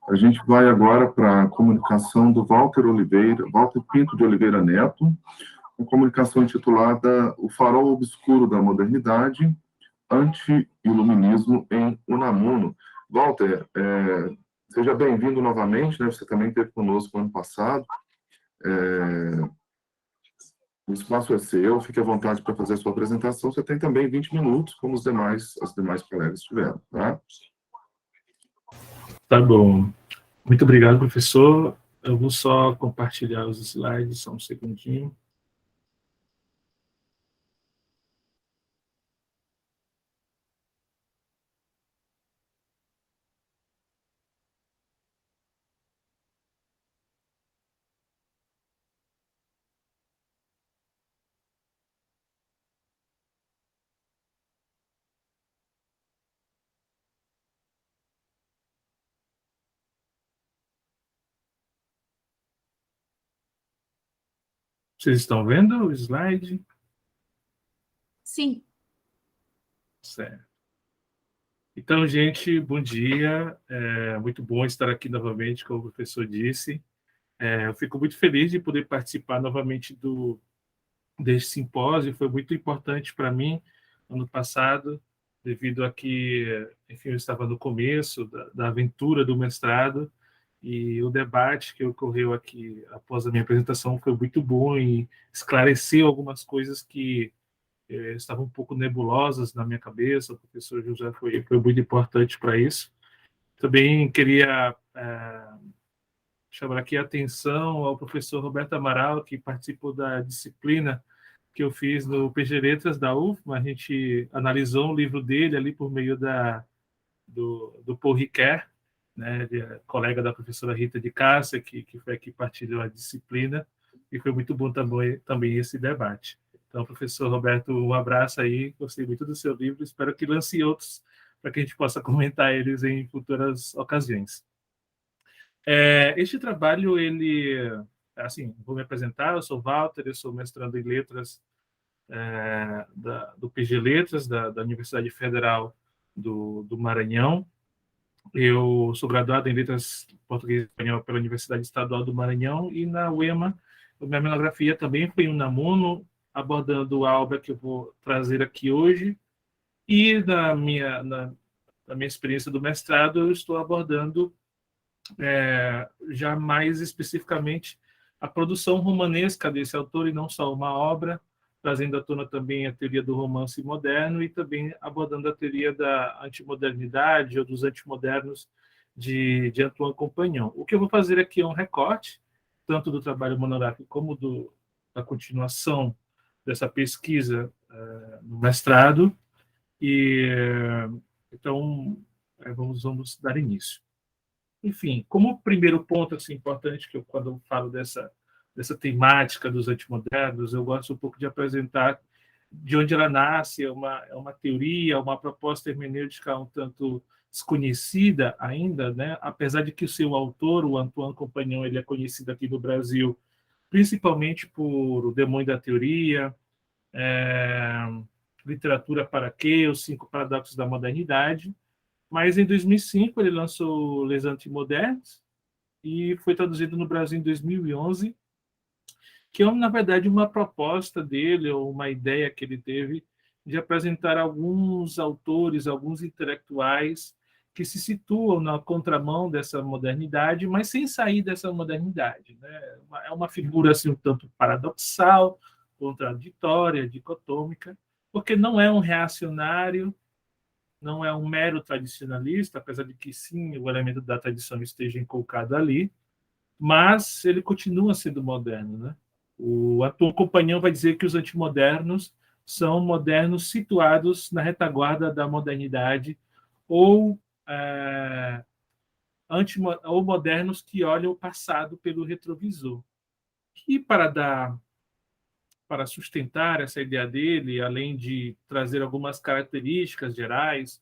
[SPEAKER 1] a gente vai agora para a comunicação do Walter Pinto de Oliveira Neto, uma comunicação intitulada O Farol Obscuro da Modernidade, Anti-Iluminismo em Unamuno. Walter, seja bem-vindo novamente, né? Você também esteve conosco ano passado. O espaço é seu, fique à vontade para fazer a sua apresentação. Você tem também 20 minutos, como as demais colegas tiveram, tá?
[SPEAKER 4] Tá bom. Muito obrigado, professor. Eu vou só compartilhar os slides, só um segundinho. Vocês estão vendo o slide?
[SPEAKER 3] Sim.
[SPEAKER 4] Certo. Então, gente, bom dia. É muito bom estar aqui novamente, como o professor disse. Eu fico muito feliz de poder participar novamente deste simpósio. Foi muito importante para mim ano passado, devido a que, enfim, eu estava no começo da aventura do mestrado, e o debate que ocorreu aqui após a minha apresentação foi muito bom e esclareceu algumas coisas que estavam um pouco nebulosas na minha cabeça. O professor José foi muito importante para isso. Também queria chamar aqui a atenção ao professor Roberto Amaral, que participou da disciplina que eu fiz no PG Letras da UFMA. A gente analisou um livro dele ali por meio do Paul Ricoeur, né, colega da professora Rita de Cássia, que foi aqui partilhou a disciplina, e foi muito bom também esse debate. Então, professor Roberto, um abraço aí, gostei muito do seu livro, espero que lance outros para que a gente possa comentar eles em futuras ocasiões. Este trabalho, assim, vou me apresentar, eu sou Walter, eu sou mestrando em Letras do PG Letras, da Universidade Federal do Maranhão. Eu sou graduado em Letras Português e Espanhol pela Universidade Estadual do Maranhão, e na UEMA, a minha monografia também foi um Unamuno, abordando a obra que eu vou trazer aqui hoje, e na minha experiência do mestrado, eu estou abordando já mais especificamente a produção romanesca desse autor, e não só uma obra, trazendo à tona também a teoria do romance moderno e também abordando a teoria da antimodernidade ou dos antimodernos de Antoine Compagnon. O que eu vou fazer aqui é um recorte, tanto do trabalho monográfico como da continuação dessa pesquisa no mestrado, e então vamos dar início. Enfim, como primeiro ponto assim, importante, que quando eu falo dessa temática dos antimodernos, eu gosto um pouco de apresentar de onde ela nasce. É uma teoria, uma proposta hermenêutica um tanto desconhecida ainda, né? Apesar de que o seu autor, o Antoine Compagnon, ele é conhecido aqui no Brasil principalmente por O Demônio da Teoria, Literatura para Quê?, Os 5 Paradoxos da Modernidade. Mas em 2005 ele lançou Les Antimodernes, e foi traduzido no Brasil em 2011, que é, na verdade, uma proposta dele, ou uma ideia que ele teve, de apresentar alguns autores, alguns intelectuais que se situam na contramão dessa modernidade, mas sem sair dessa modernidade, né? É uma figura assim, um tanto paradoxal, contraditória, dicotômica, porque não é um reacionário, não é um mero tradicionalista, apesar de que, sim, o elemento da tradição esteja inculcado ali, mas ele continua sendo moderno, né? O Antoine Compagnon vai dizer que os antimodernos são modernos situados na retaguarda da modernidade, ou modernos que olham o passado pelo retrovisor. E para sustentar essa ideia dele, além de trazer algumas características gerais,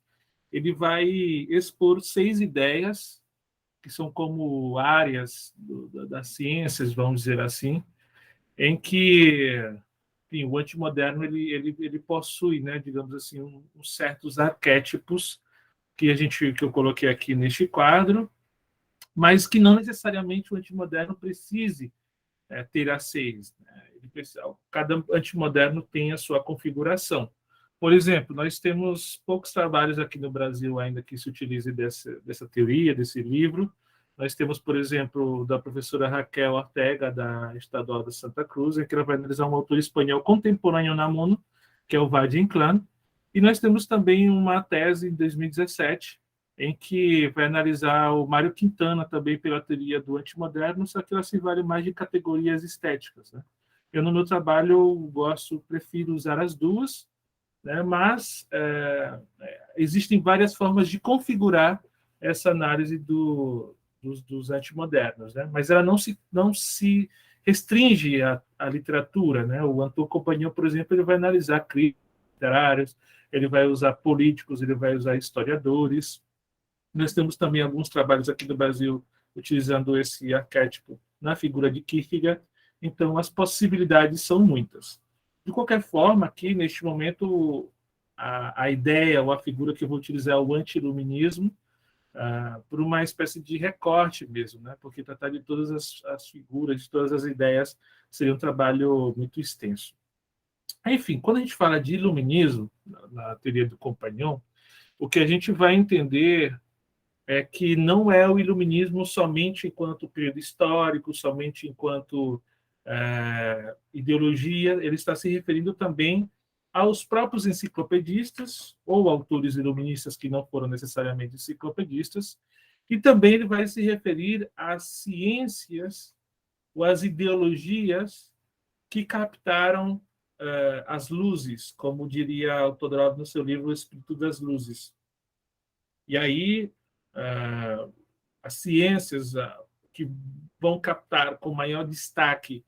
[SPEAKER 4] ele vai expor 6 ideias que são como áreas das ciências, vamos dizer assim, em que, enfim, o antimoderno ele possui, né, digamos assim, uns certos arquétipos que eu coloquei aqui neste quadro, mas que não necessariamente o antimoderno precise ter as 6. Né? Cada antimoderno tem a sua configuração. Por exemplo, nós temos poucos trabalhos aqui no Brasil ainda que se utilizem dessa teoria, desse livro. Nós temos, por exemplo, da professora Raquel Ortega, da Estadual de Santa Cruz, em que ela vai analisar um autor espanhol contemporâneo Unamuno, que é o Valle-Inclán. E nós temos também uma tese em 2017, em que vai analisar o Mário Quintana, também pela teoria do antimoderno, só que ela se vale mais de categorias estéticas. Né? Eu, no meu trabalho, prefiro usar as duas, né? Mas existem várias formas de configurar essa análise dos antimodernos, né? Mas ela não se restringe à literatura, né? O Antoine Compagnon, por exemplo, ele vai analisar críticos literários, ele vai usar políticos, ele vai usar historiadores. Nós temos também alguns trabalhos aqui no Brasil utilizando esse arquétipo na figura de Kierkegaard. Então, as possibilidades são muitas. De qualquer forma, aqui, neste momento, a ideia ou a figura que eu vou utilizar é o anti-iluminismo, por uma espécie de recorte mesmo, né? Porque tratar de todas as figuras, de todas as ideias, seria um trabalho muito extenso. Enfim, quando a gente fala de iluminismo, na teoria do Compagnon, o que a gente vai entender é que não é o iluminismo somente enquanto período histórico, somente enquanto ideologia, ele está se referindo também aos próprios enciclopedistas ou autores iluministas que não foram necessariamente enciclopedistas, E também ele vai se referir às ciências ou às ideologias que captaram as luzes, como diria o Todorov no seu livro O Espírito das Luzes. E aí, as ciências que vão captar com maior destaque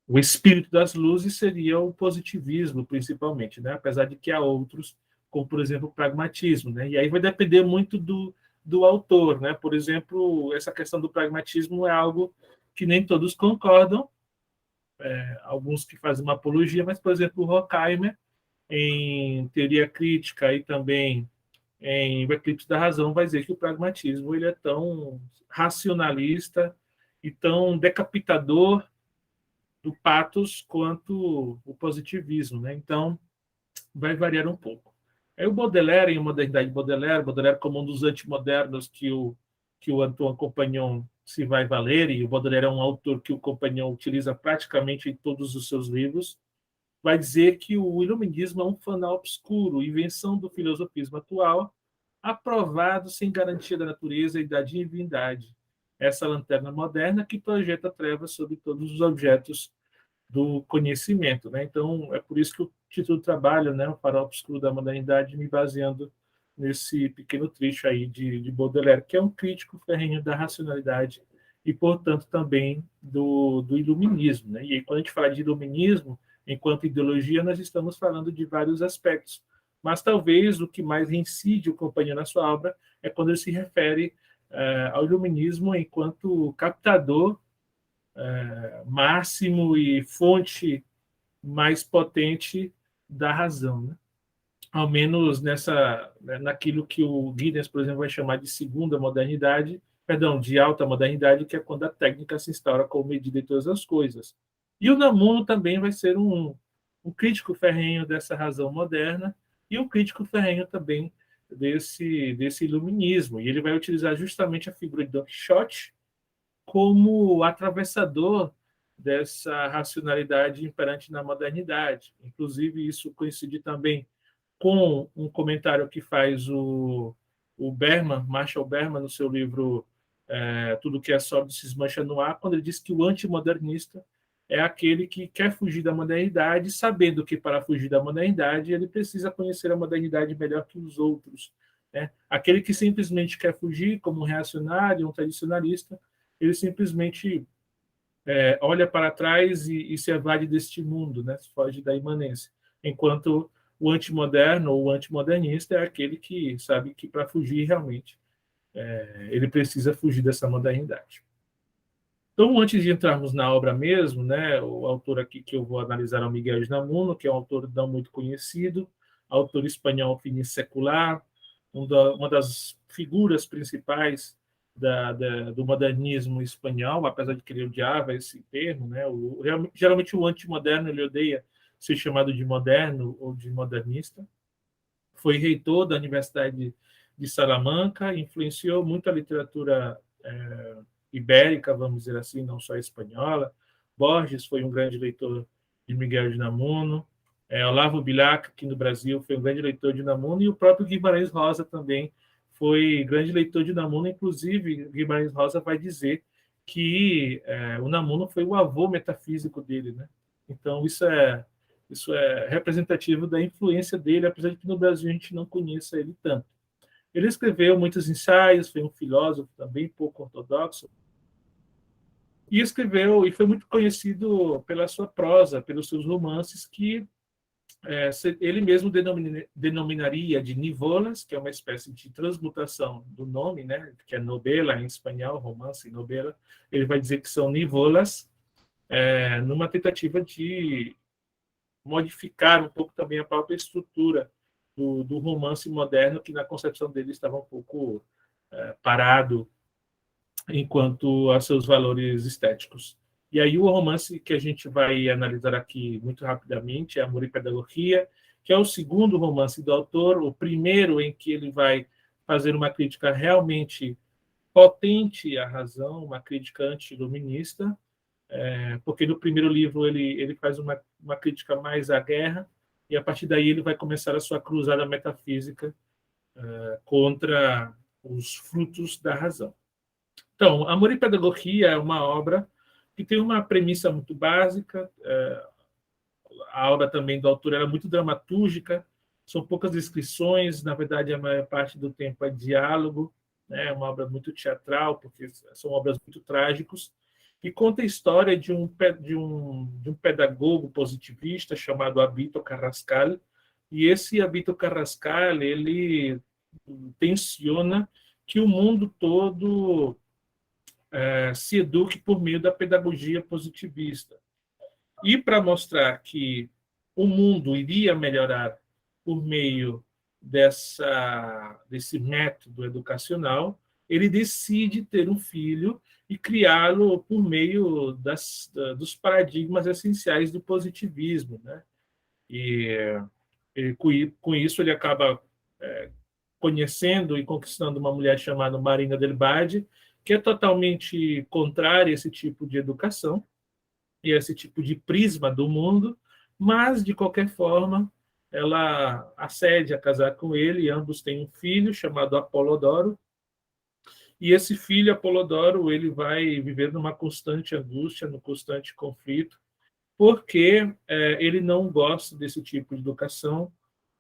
[SPEAKER 4] o espírito das luzes seria o positivismo, principalmente, né? Apesar de que há outros, como, por exemplo, o pragmatismo. Né? E aí vai depender muito do autor. Né? Por exemplo, essa questão do pragmatismo é algo que nem todos concordam, alguns que fazem uma apologia, mas, por exemplo, o Horkheimer, em Teoria Crítica e também em O Eclipse da Razão, vai dizer que o pragmatismo ele é tão racionalista e tão decapitador do pathos quanto o positivismo. Né? Então, vai variar um pouco. Aí o Baudelaire, em Modernidade de Baudelaire como um dos antimodernos que o Antoine Compagnon se vai valer, e o Baudelaire é um autor que o Compagnon utiliza praticamente em todos os seus livros, vai dizer que o iluminismo é um fanal obscuro, invenção do filosofismo atual, aprovado sem garantia da natureza e da divindade. Essa lanterna moderna que projeta trevas sobre todos os objetos do conhecimento. Né? Então, é por isso que o título do trabalho, né, O Farol Obscuro da Modernidade, me baseando nesse pequeno trecho aí de Baudelaire, que é um crítico ferrenho da racionalidade e, portanto, também do iluminismo. Né? E aí, quando a gente fala de iluminismo, enquanto ideologia, nós estamos falando de vários aspectos. Mas talvez o que mais incide o Compagnon na sua obra é quando ele se refere ao iluminismo enquanto captador máximo e fonte mais potente da razão. Né? Ao menos naquilo que o Giddens, por exemplo, vai chamar de segunda modernidade, de alta modernidade, que é quando a técnica se instaura como medida de todas as coisas. E o Unamuno também vai ser um crítico ferrenho dessa razão moderna e um crítico ferrenho também desse iluminismo. E ele vai utilizar justamente a figura de Don Quixote como atravessador dessa racionalidade imperante na modernidade. Inclusive, isso coincide também com um comentário que faz o Berman, Marshall Berman, no seu livro Tudo que é Sólido se esmancha no ar, quando ele diz que o antimodernista é aquele que quer fugir da modernidade, sabendo que para fugir da modernidade ele precisa conhecer a modernidade melhor que os outros. Né? Aquele que simplesmente quer fugir, como um reacionário, um tradicionalista, ele simplesmente olha para trás e se evade deste mundo, né? Foge da imanência. Enquanto o antimoderno ou o antimodernista é aquele que sabe que para fugir realmente ele precisa fugir dessa modernidade. Então, antes de entrarmos na obra mesmo, né, o autor aqui que eu vou analisar é o Miguel de Unamuno, que é um autor não muito conhecido, autor espanhol finissecular, uma das figuras principais do modernismo espanhol, apesar de que ele odiava esse termo. Né, geralmente o antimoderno ele odeia ser chamado de moderno ou de modernista. Foi reitor da Universidade de Salamanca, influenciou muito a literatura ibérica, vamos dizer assim, não só a espanhola. Borges foi um grande leitor de Miguel de Unamuno. Olavo Bilac, aqui no Brasil, foi um grande leitor de Unamuno, e o próprio Guimarães Rosa também foi grande leitor de Unamuno. Inclusive, Guimarães Rosa vai dizer que Unamuno foi o avô metafísico dele. Né? Então, isso é representativo da influência dele, apesar de que no Brasil a gente não conheça ele tanto. Ele escreveu muitos ensaios, foi um filósofo também pouco ortodoxo, e escreveu, e foi muito conhecido pela sua prosa, pelos seus romances, que ele mesmo denominaria de nivolas, que é uma espécie de transmutação do nome, né, que é novela em espanhol, romance e novela. Ele vai dizer que são nivolas, numa tentativa de modificar um pouco também a própria estrutura do romance moderno, que na concepção dele estava um pouco parado enquanto a seus valores estéticos. E aí o romance que a gente vai analisar aqui muito rapidamente é Amor e Pedagogia, que é o segundo romance do autor, o primeiro em que ele vai fazer uma crítica realmente potente à razão, uma crítica anti-iluminista, porque no primeiro livro ele faz uma crítica mais à guerra, e a partir daí ele vai começar a sua cruzada metafísica contra os frutos da razão. Então, Amor e Pedagogia é uma obra que tem uma premissa muito básica. A obra também do autor era muito dramatúrgica, são poucas descrições, na verdade, a maior parte do tempo é diálogo, né? É uma obra muito teatral, porque são obras muito trágicas, e conta a história de um pedagogo positivista chamado Abito Carrascal, e esse Abito Carrascal, ele tenciona que o mundo todo se eduque por meio da pedagogia positivista. E para mostrar que o mundo iria melhorar por meio desse método educacional, ele decide ter um filho e criá-lo por meio dos paradigmas essenciais do positivismo, né? E com isso ele acaba conhecendo e conquistando uma mulher chamada Marina del Bade, que é totalmente contrária a esse tipo de educação e esse tipo de prisma do mundo, mas, de qualquer forma, ela acede a casar com ele, e ambos têm um filho chamado Apolodoro, e esse filho, Apolodoro, ele vai viver numa constante angústia, num constante conflito, porque ele não gosta desse tipo de educação,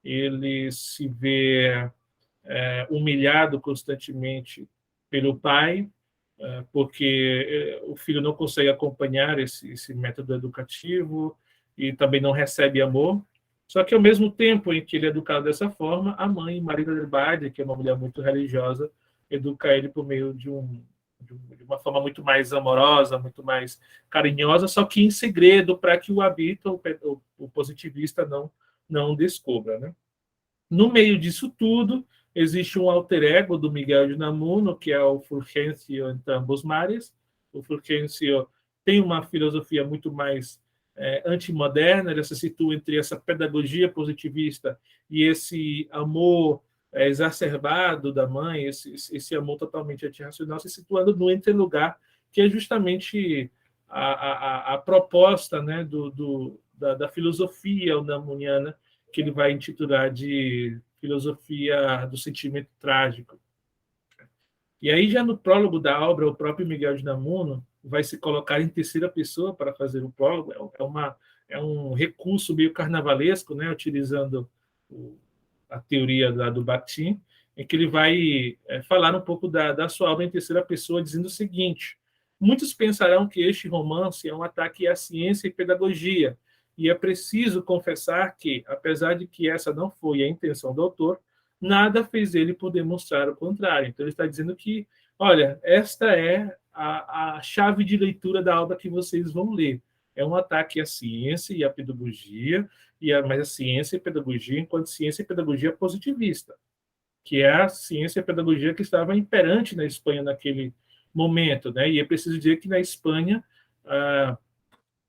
[SPEAKER 4] ele se vê humilhado constantemente pelo pai, porque o filho não consegue acompanhar esse método educativo e também não recebe amor. Só que, ao mesmo tempo em que ele é educado dessa forma, a mãe, Marina del Bade, que é uma mulher muito religiosa, educa ele por meio de uma forma muito mais amorosa, muito mais carinhosa, só que em segredo, para que o Abito, o positivista, não descubra, né? No meio disso tudo, existe um alter ego do Miguel de Unamuno, que é o Fulgencio em Ambos Mares. O Fulgencio tem uma filosofia muito mais antimoderna, ele se situa entre essa pedagogia positivista e esse amor exacerbado da mãe, esse amor totalmente antirracional, se situando no entrelugar, que é justamente a proposta, né, da filosofia unamuniana, que ele vai intitular de Filosofia do Sentimento Trágico. E aí, já no prólogo da obra, o próprio Miguel de Unamuno vai se colocar em terceira pessoa para fazer o prólogo. É um recurso meio carnavalesco, né, utilizando a teoria do Bakhtin, em que ele vai falar um pouco da sua obra em terceira pessoa, dizendo o seguinte: muitos pensarão que este romance é um ataque à ciência e pedagogia, e é preciso confessar que, apesar de que essa não foi a intenção do autor, nada fez ele poder mostrar o contrário. Então, ele está dizendo que, olha, esta é a chave de leitura da obra que vocês vão ler. É um ataque à ciência e à pedagogia, mas a ciência e a pedagogia enquanto ciência e pedagogia positivista, que é a ciência e a pedagogia que estava imperante na Espanha naquele momento, né? E é preciso dizer que na Espanha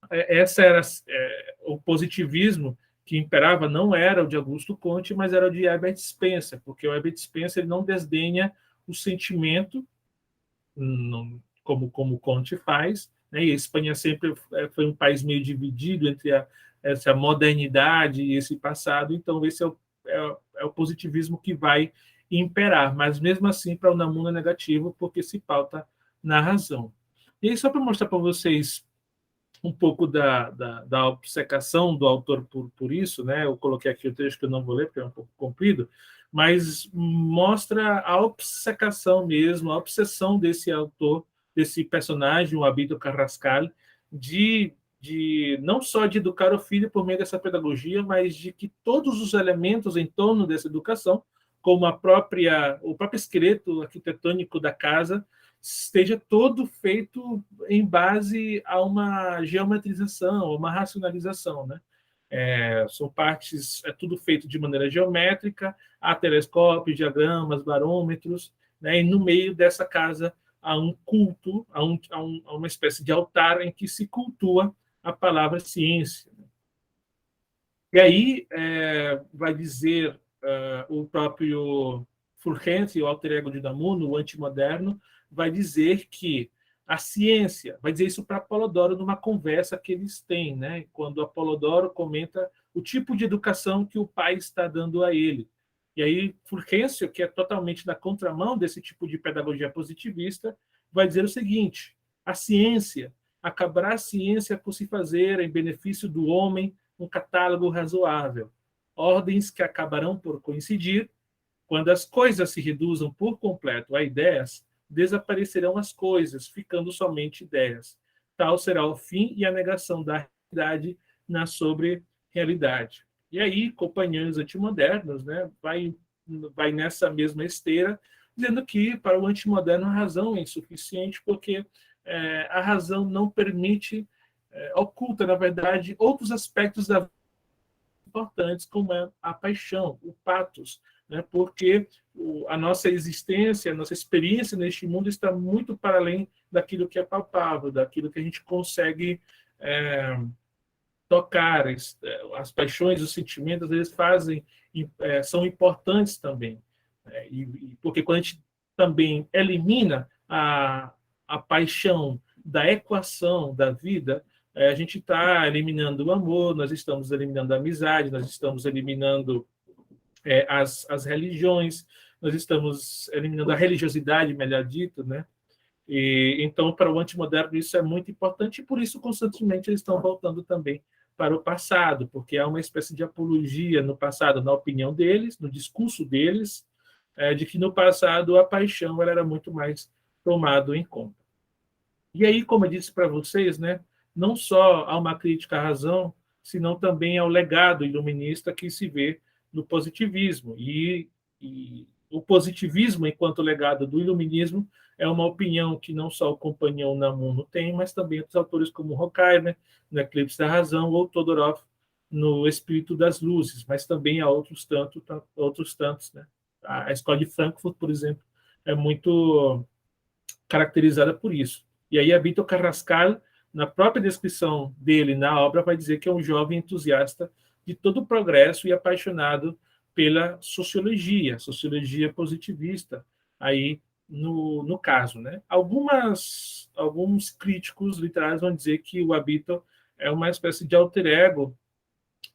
[SPEAKER 4] essa era o positivismo que imperava não era o de Augusto Comte, mas era o de Herbert Spencer, porque o Herbert Spencer ele não desdenha o sentimento, como Comte faz, né? E a Espanha sempre foi um país meio dividido entre essa modernidade e esse passado, então esse é o positivismo que vai imperar, mas mesmo assim para o Unamuno é negativo, porque se pauta na razão. E aí, só para mostrar para vocês um pouco da obcecação do autor por isso, né? Eu coloquei aqui o texto que eu não vou ler, porque é um pouco comprido, mas mostra a obcecação mesmo, a obsessão desse autor, desse personagem, o Abito Carrascal, de não só de educar o filho por meio dessa pedagogia, mas de que todos os elementos em torno dessa educação, como o próprio esqueleto arquitetônico da casa, esteja todo feito em base a uma geometrização, uma racionalização, né? São partes, é tudo feito de maneira geométrica, há telescópios, diagramas, barômetros, né? E no meio dessa casa há um culto, há uma espécie de altar em que se cultua a palavra ciência. E aí vai dizer o próprio Fulgencio, o alter ego de Unamuno, o antimoderno, vai dizer que a ciência, vai dizer isso para Apolodoro numa conversa que eles têm, né? Quando Apolodoro comenta o tipo de educação que o pai está dando a ele. E aí, Fulgêncio, que é totalmente na contramão desse tipo de pedagogia positivista, vai dizer o seguinte: a ciência, acabará a ciência por se fazer em benefício do homem um catálogo razoável, ordens que acabarão por coincidir. Quando as coisas se reduzam por completo a ideias, desaparecerão as coisas, ficando somente ideias. Tal será o fim e a negação da realidade na sobre-realidade. E aí, companheiros antimodernos, né, vai nessa mesma esteira, dizendo que para o antimoderno a razão é insuficiente, porque a razão não permite, oculta, na verdade, outros aspectos da vida importantes, como é a paixão, o patos, né, porque a nossa existência, a nossa experiência neste mundo está muito para além daquilo que é palpável, daquilo que a gente consegue tocar. As paixões, os sentimentos, eles são importantes também, porque quando a gente também elimina a paixão da equação da vida, a gente está eliminando o amor, nós estamos eliminando a amizade, nós estamos eliminando as religiões, nós estamos eliminando a religiosidade, melhor dito, né? E então, para o antimoderno, isso é muito importante, e por isso, constantemente, eles estão voltando também para o passado, porque há uma espécie de apologia no passado, na opinião deles, no discurso deles, de que no passado a paixão ela era muito mais tomada em conta. E aí, como eu disse para vocês, né, não só há uma crítica à razão, senão também ao legado iluminista que se vê no positivismo. E o positivismo, enquanto legado do iluminismo, é uma opinião que não só o companheiro Unamuno tem, mas também outros autores como Horkheimer, no Eclipse da Razão, ou Todorov, no Espírito das Luzes, mas também há outros tantos. Né? A escola de Frankfurt, por exemplo, é muito caracterizada por isso. E aí, Abito Carrascal, na própria descrição dele na obra, vai dizer que é um jovem entusiasta de todo o progresso e apaixonado pela sociologia positivista, aí no caso. Né? Alguns críticos literários vão dizer que o Abito é uma espécie de alter ego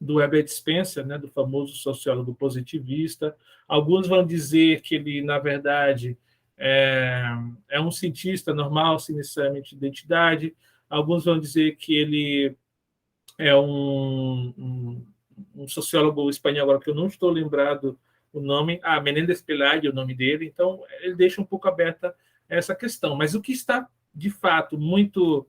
[SPEAKER 4] do Herbert Spencer, né, do famoso sociólogo positivista. Alguns vão dizer que ele, na verdade, é um cientista normal, sem necessariamente identidade. Alguns vão dizer que ele é um sociólogo espanhol, agora que eu não estou lembrado o nome, Menéndez Pelayo é o nome dele, então ele deixa um pouco aberta essa questão. Mas o que está, de fato, muito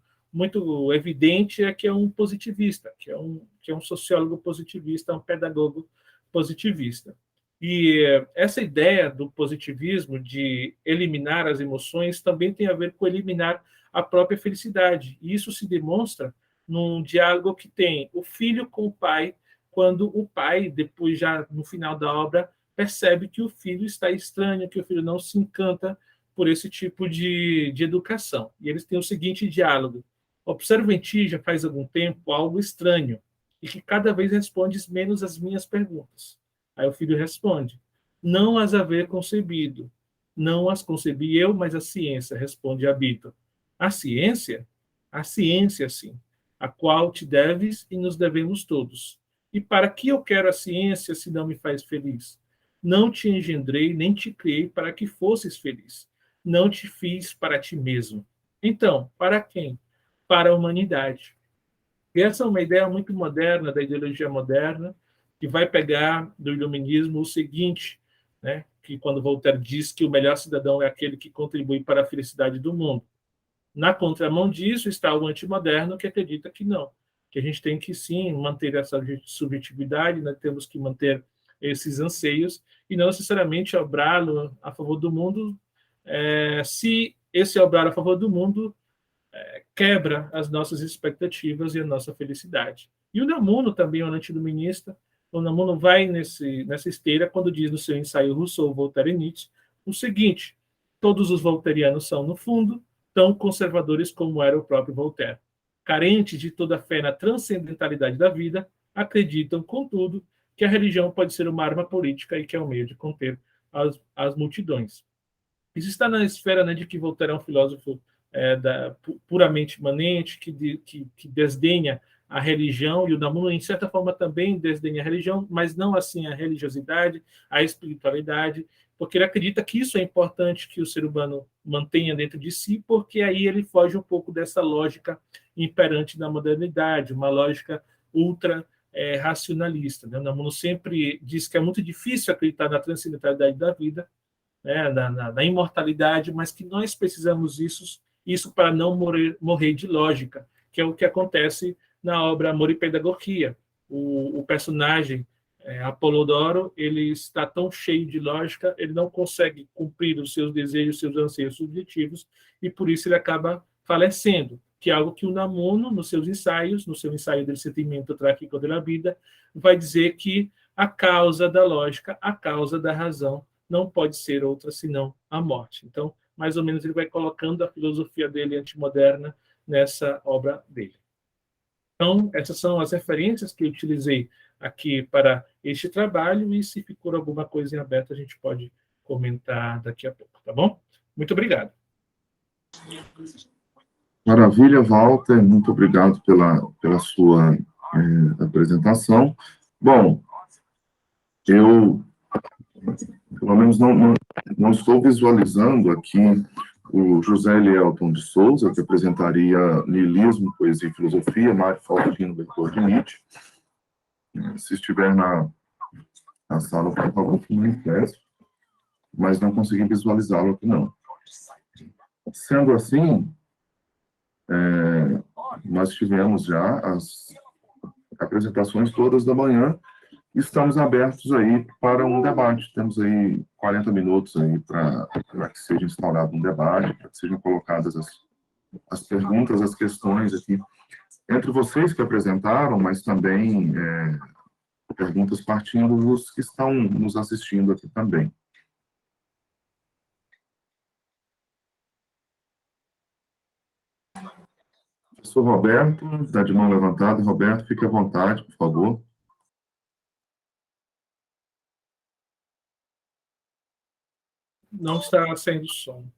[SPEAKER 4] evidente é que é um positivista, que é um sociólogo positivista, um pedagogo positivista. E essa ideia do positivismo, de eliminar as emoções, também tem a ver com eliminar a própria felicidade. E isso se demonstra num diálogo que tem o filho com o pai, quando o pai, depois já no final da obra, percebe que o filho está estranho, que o filho não se encanta por esse tipo de educação. E eles têm o seguinte diálogo: observo em ti, já faz algum tempo, algo estranho, e que cada vez respondes menos as minhas perguntas. Aí o filho responde: não as haver concebido. Não as concebi eu, mas a ciência, responde Abito. A ciência? A ciência, sim, a qual te deves e nos devemos todos. E para que eu quero a ciência se não me faz feliz? Não te engendrei, nem te criei para que fosses feliz. Não te fiz para ti mesmo. Então, para quem? Para a humanidade. E essa é uma ideia muito moderna, da ideologia moderna, que vai pegar do iluminismo o seguinte, né, que quando Voltaire diz que o melhor cidadão é aquele que contribui para a felicidade do mundo. Na contramão disso está o antimoderno, que acredita que não, que a gente tem que sim manter essa subjetividade, nós temos que manter esses anseios e não necessariamente obrá-lo a favor do mundo, se esse obrar a favor do mundo quebra as nossas expectativas e a nossa felicidade. E o Unamuno também é um antiluminista. O Unamuno vai nessa esteira quando diz no seu ensaio Rousseau, Voltaire e Nietzsche o seguinte: todos os voltairianos são, no fundo, tão conservadores como era o próprio Voltaire. Carentes de toda fé na transcendentalidade da vida, acreditam, contudo, que a religião pode ser uma arma política e que é um meio de conter as multidões. Isso está na esfera, né, de que Voltaire é um filósofo puramente imanente, que desdenha a religião, e o Unamuno, em certa forma, também desdenha a religião, mas não assim a religiosidade, a espiritualidade, porque ele acredita que isso é importante que o ser humano mantenha dentro de si, porque aí ele foge um pouco dessa lógica imperante da modernidade, uma lógica ultra racionalista. Né? O Unamuno sempre diz que é muito difícil acreditar na transcendentalidade da vida, né? na imortalidade, mas que nós precisamos isso para não morrer de lógica, que é o que acontece na obra Amor e Pedagogia. O personagem Apolodoro, ele está tão cheio de lógica, ele não consegue cumprir os seus desejos, seus anseios subjetivos, e por isso ele acaba falecendo, que é algo que o Unamuno, nos seus ensaios, no seu ensaio del sentimento trágico de la vida, vai dizer que a causa da lógica, a causa da razão, não pode ser outra senão a morte. Então, mais ou menos, ele vai colocando a filosofia dele antimoderna nessa obra dele. Então, essas são as referências que eu utilizei aqui para este trabalho, e se ficou alguma coisa em aberto, a gente pode comentar daqui a pouco, tá bom? Muito obrigado.
[SPEAKER 1] Maravilha, Walter, muito obrigado pela sua apresentação. Bom, eu, pelo menos, não estou visualizando aqui o José Elielton de Souza, que apresentaria Niilismo, Poesia e Filosofia, Mário Faustino Bertoldi de Nietzsche. Se estiver na sala, por favor, que manifeste, mas não consegui visualizá-lo aqui, não. Sendo assim, nós tivemos já as apresentações todas da manhã, e estamos abertos aí para um debate. Temos aí 40 minutos aí para que seja instaurado um debate, para que sejam colocadas as perguntas, as questões aqui, entre vocês que apresentaram, mas também perguntas partindo dos que estão nos assistindo aqui também. Professor Roberto, está de mão levantada. Roberto, fique à vontade, por favor.
[SPEAKER 4] Não está saindo som.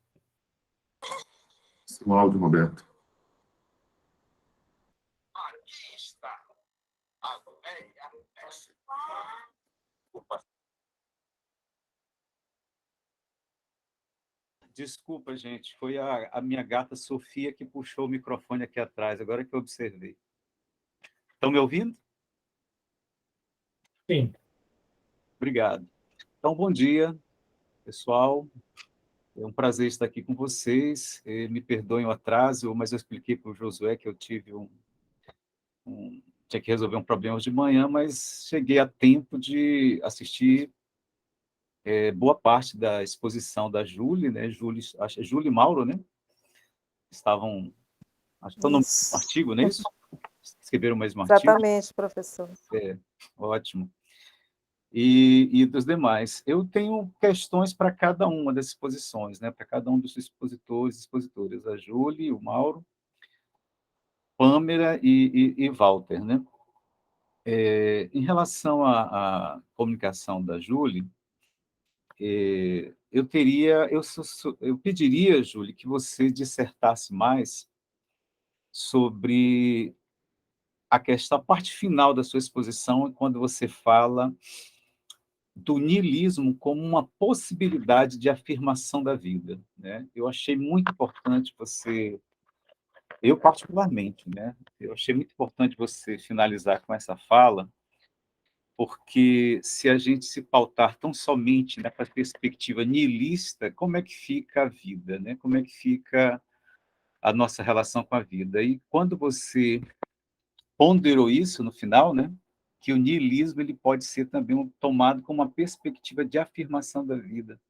[SPEAKER 1] Seu áudio, Roberto.
[SPEAKER 5] Desculpa, gente, foi a minha gata Sofia que puxou o microfone aqui atrás, agora que eu observei. Estão me ouvindo?
[SPEAKER 4] Sim.
[SPEAKER 5] Obrigado. Então, bom dia, pessoal. É um prazer estar aqui com vocês. Me perdoem o atraso, mas eu expliquei para o Josué que eu tive tinha que resolver um problema de manhã, mas cheguei a tempo de assistir boa parte da exposição da Júlia, né? Acho que é Júlia e Mauro, né? Estavam, acho que estão no mesmo artigo, não é isso? Escreveram o mesmo artigo?
[SPEAKER 2] Exatamente, professor.
[SPEAKER 5] Ótimo. E dos demais. Eu tenho questões para cada uma das exposições, né? Para cada um dos expositores e expositoras, a Júlia, o Mauro, Pâmela e Walter, né? Em relação à comunicação da Júlia, eu pediria, Júlia, que você dissertasse mais sobre a parte final da sua exposição, quando você fala do niilismo como uma possibilidade de afirmação da vida, né? Eu achei muito importante eu particularmente, né? Eu achei muito importante você finalizar com essa fala, porque se a gente se pautar tão somente nessa perspectiva niilista, como é que fica a vida, né? Como é que fica a nossa relação com a vida? E quando você ponderou isso no final, né? Que o niilismo ele pode ser também tomado como uma perspectiva de afirmação da vida.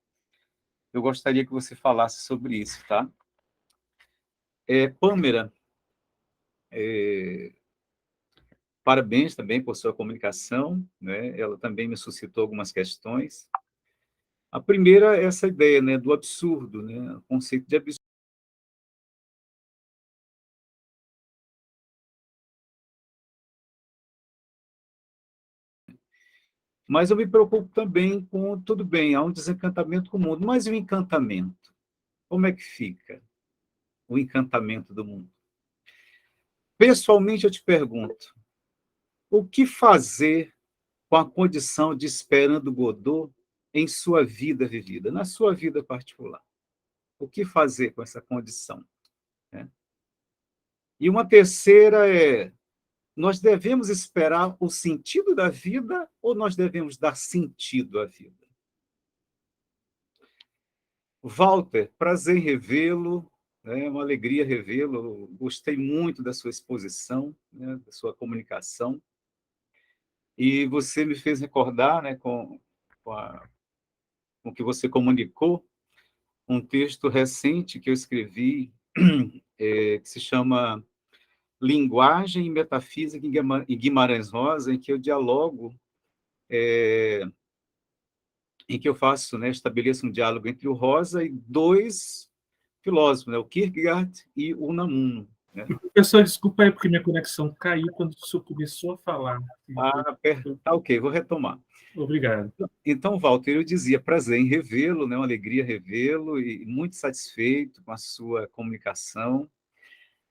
[SPEAKER 5] Eu gostaria que você falasse sobre isso, tá? Pâmela, parabéns também por sua comunicação, né? Ela também me suscitou algumas questões. A primeira é essa ideia, né, do absurdo, né? O conceito de absurdo. Mas eu me preocupo também com, tudo bem, há um desencantamento com o mundo, mas e o encantamento? Como é que fica o encantamento do mundo? pessoalmente eu te pergunto, o que fazer com a condição de esperando Godot em sua vida vivida, na sua vida particular? O que fazer com essa condição? Né? E uma terceira é, nós devemos esperar o sentido da vida ou nós devemos dar sentido à vida? Walter, prazer em revê-lo, é uma alegria revê-lo, gostei muito da sua exposição, né, da sua comunicação, e você me fez recordar, né, com o que você comunicou, um texto recente que eu escrevi, que se chama Linguagem e Metafísica em Guimarães Rosa, em que eu dialogo, em que eu faço, né, estabeleço um diálogo entre o Rosa e dois filósofos, né, o Kierkegaard e o Unamuno. Né?
[SPEAKER 4] Professor, desculpa aí, porque minha conexão caiu quando o senhor começou a falar.
[SPEAKER 5] Tá ok, vou retomar.
[SPEAKER 4] Obrigado.
[SPEAKER 5] Então, Walter, eu dizia prazer em revê-lo, né, uma alegria revê-lo, e muito satisfeito com a sua comunicação.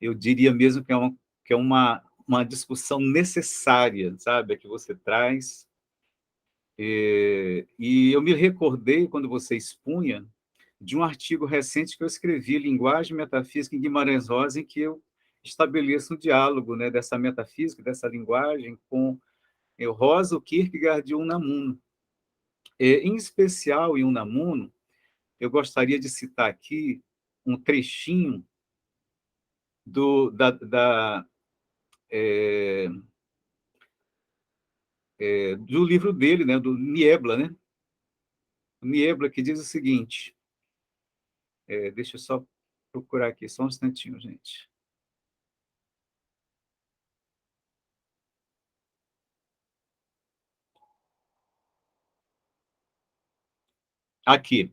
[SPEAKER 5] Eu diria mesmo que é uma discussão necessária, sabe, a que você traz. E eu me recordei, quando você expunha, de um artigo recente que eu escrevi, Linguagem Metafísica em Guimarães Rosa, em que eu estabeleço um diálogo, né, dessa metafísica, dessa linguagem, com o Rosa, o Kierkegaard e o Unamuno. Em especial, em Unamuno, eu gostaria de citar aqui um trechinho do livro dele, né, do Niebla, né? Niebla, que diz o seguinte, deixa eu só procurar aqui, só um instantinho, gente. Aqui,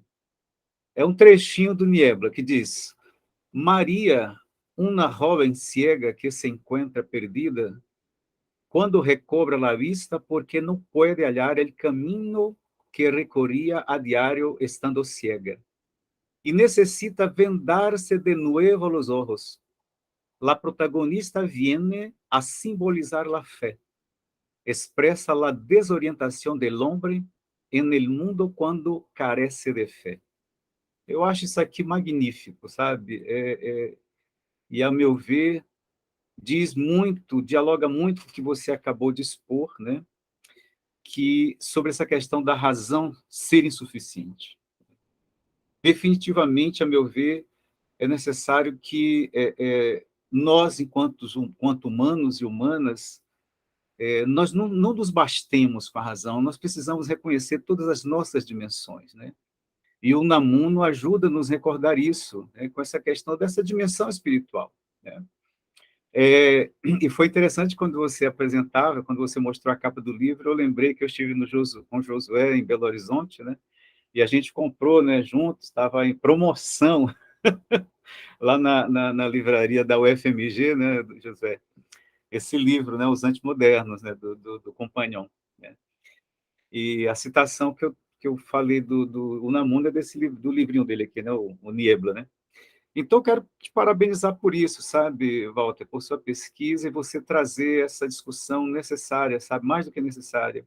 [SPEAKER 5] é um trechinho do Niebla, que diz, María, una joven ciega que se encuentra perdida, cuando recobra la vista porque no puede hallar el camino que recorría a diario estando ciega. Y necesita vendarse de nuevo los ojos. La protagonista viene a simbolizar la fe. Expresa la desorientación del hombre en el mundo cuando carece de fé. Eu acho isso aqui magnífico, sabe? E, a meu ver, diz muito, dialoga muito com o que você acabou de expor, né? Sobre essa questão da razão ser insuficiente. Definitivamente, a meu ver, é necessário que nós, enquanto humanos e humanas, nós não nos bastemos com a razão, nós precisamos reconhecer todas as nossas dimensões, né? E o Unamuno ajuda a nos recordar isso, né, com essa questão dessa dimensão espiritual. Né? E foi interessante quando você apresentava, quando você mostrou a capa do livro, eu lembrei que eu estive com Josué em Belo Horizonte, né? E a gente comprou, né, juntos, estava em promoção lá na livraria da UFMG, né, do Josué, esse livro, né, Os Antimodernos, né, do Compagnon. Né? E a citação que eu falei do Unamuno é desse livro, do livrinho dele aqui, né, o Niebla, né? Então, quero te parabenizar por isso, sabe, Walter, por sua pesquisa e você trazer essa discussão necessária, sabe, mais do que necessária.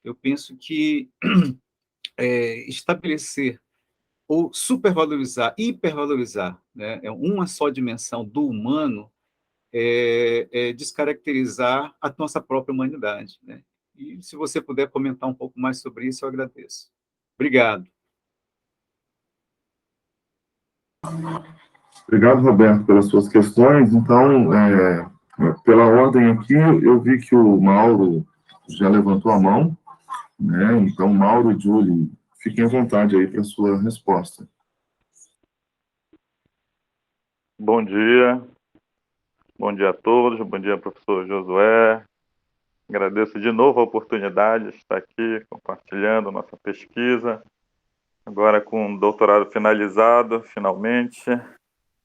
[SPEAKER 5] Eu penso que estabelecer ou supervalorizar, hipervalorizar, né, uma só dimensão do humano descaracterizar a nossa própria humanidade, né? E se você puder comentar um pouco mais sobre isso, eu agradeço. Obrigado.
[SPEAKER 1] Obrigado, Roberto, pelas suas questões. Então, pela ordem aqui, eu vi que o Mauro já levantou a mão, né? Então, Mauro e Julie, fiquem à vontade aí para a sua resposta.
[SPEAKER 6] Bom dia a todos, bom dia, professor Josué. Agradeço de novo a oportunidade de estar aqui compartilhando nossa pesquisa, agora com o doutorado finalizado, finalmente,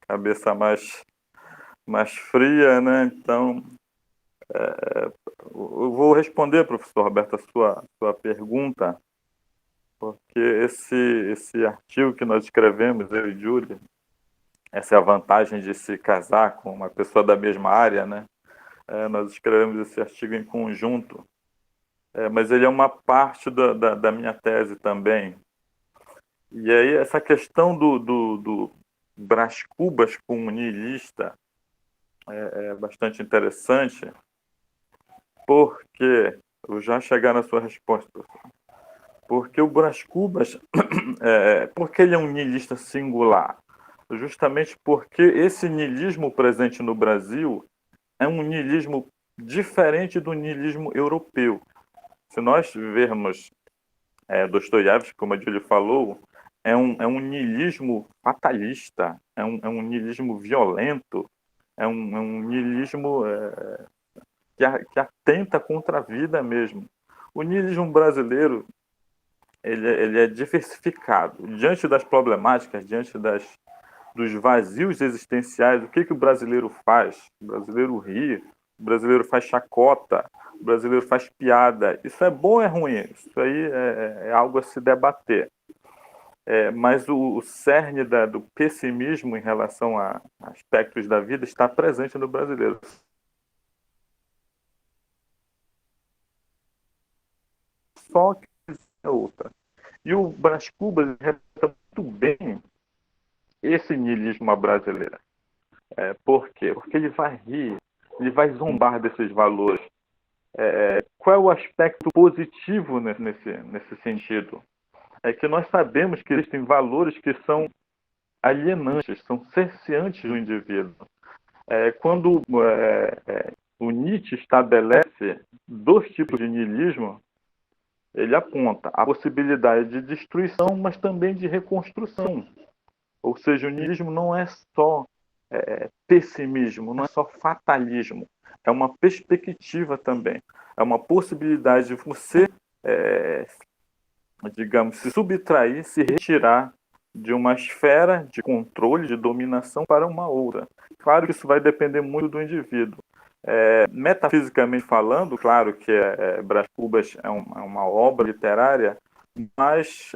[SPEAKER 6] cabeça mais fria, né? Então, eu vou responder, professor Roberto, a sua pergunta, porque esse artigo que nós escrevemos, eu e Júlia, essa é a vantagem de se casar com uma pessoa da mesma área, né? Nós escrevemos esse artigo em conjunto, mas ele é uma parte da minha tese também. E aí essa questão do Brás Cubas como niilista é bastante interessante, porque, eu vou já chegar na sua resposta, porque o Brás Cubas, porque ele é um niilista singular? Justamente porque esse niilismo presente no Brasil é um niilismo diferente do niilismo europeu. Se nós vermos Dostoiévski, como a Júlia falou, é um niilismo fatalista, é um niilismo violento, é um niilismo que atenta contra a vida mesmo. O niilismo brasileiro ele é diversificado. Diante das problemáticas, diante dos vazios existenciais, o que o brasileiro faz? O brasileiro ri, o brasileiro faz chacota, o brasileiro faz piada. Isso é bom ou é ruim? Isso aí é algo a se debater. Mas o cerne do pessimismo em relação a aspectos da vida está presente no brasileiro. Só que é outra. E o Brás Cubas representa muito bem esse niilismo brasileiro. Por quê? Porque ele vai rir, ele vai zombar desses valores. Qual é o aspecto positivo nesse sentido? É que nós sabemos que existem valores que são alienantes, são cerceantes do indivíduo. Quando o Nietzsche estabelece 2 tipos de niilismo, ele aponta a possibilidade de destruição, mas também de reconstrução. Ou seja, o niilismo não é só pessimismo, não é só fatalismo, é uma perspectiva também, é uma possibilidade de você, digamos, se subtrair, se retirar de uma esfera de controle, de dominação para uma outra. Claro que isso vai depender muito do indivíduo. Metafisicamente falando, claro que Brás Cubas é uma obra literária, mas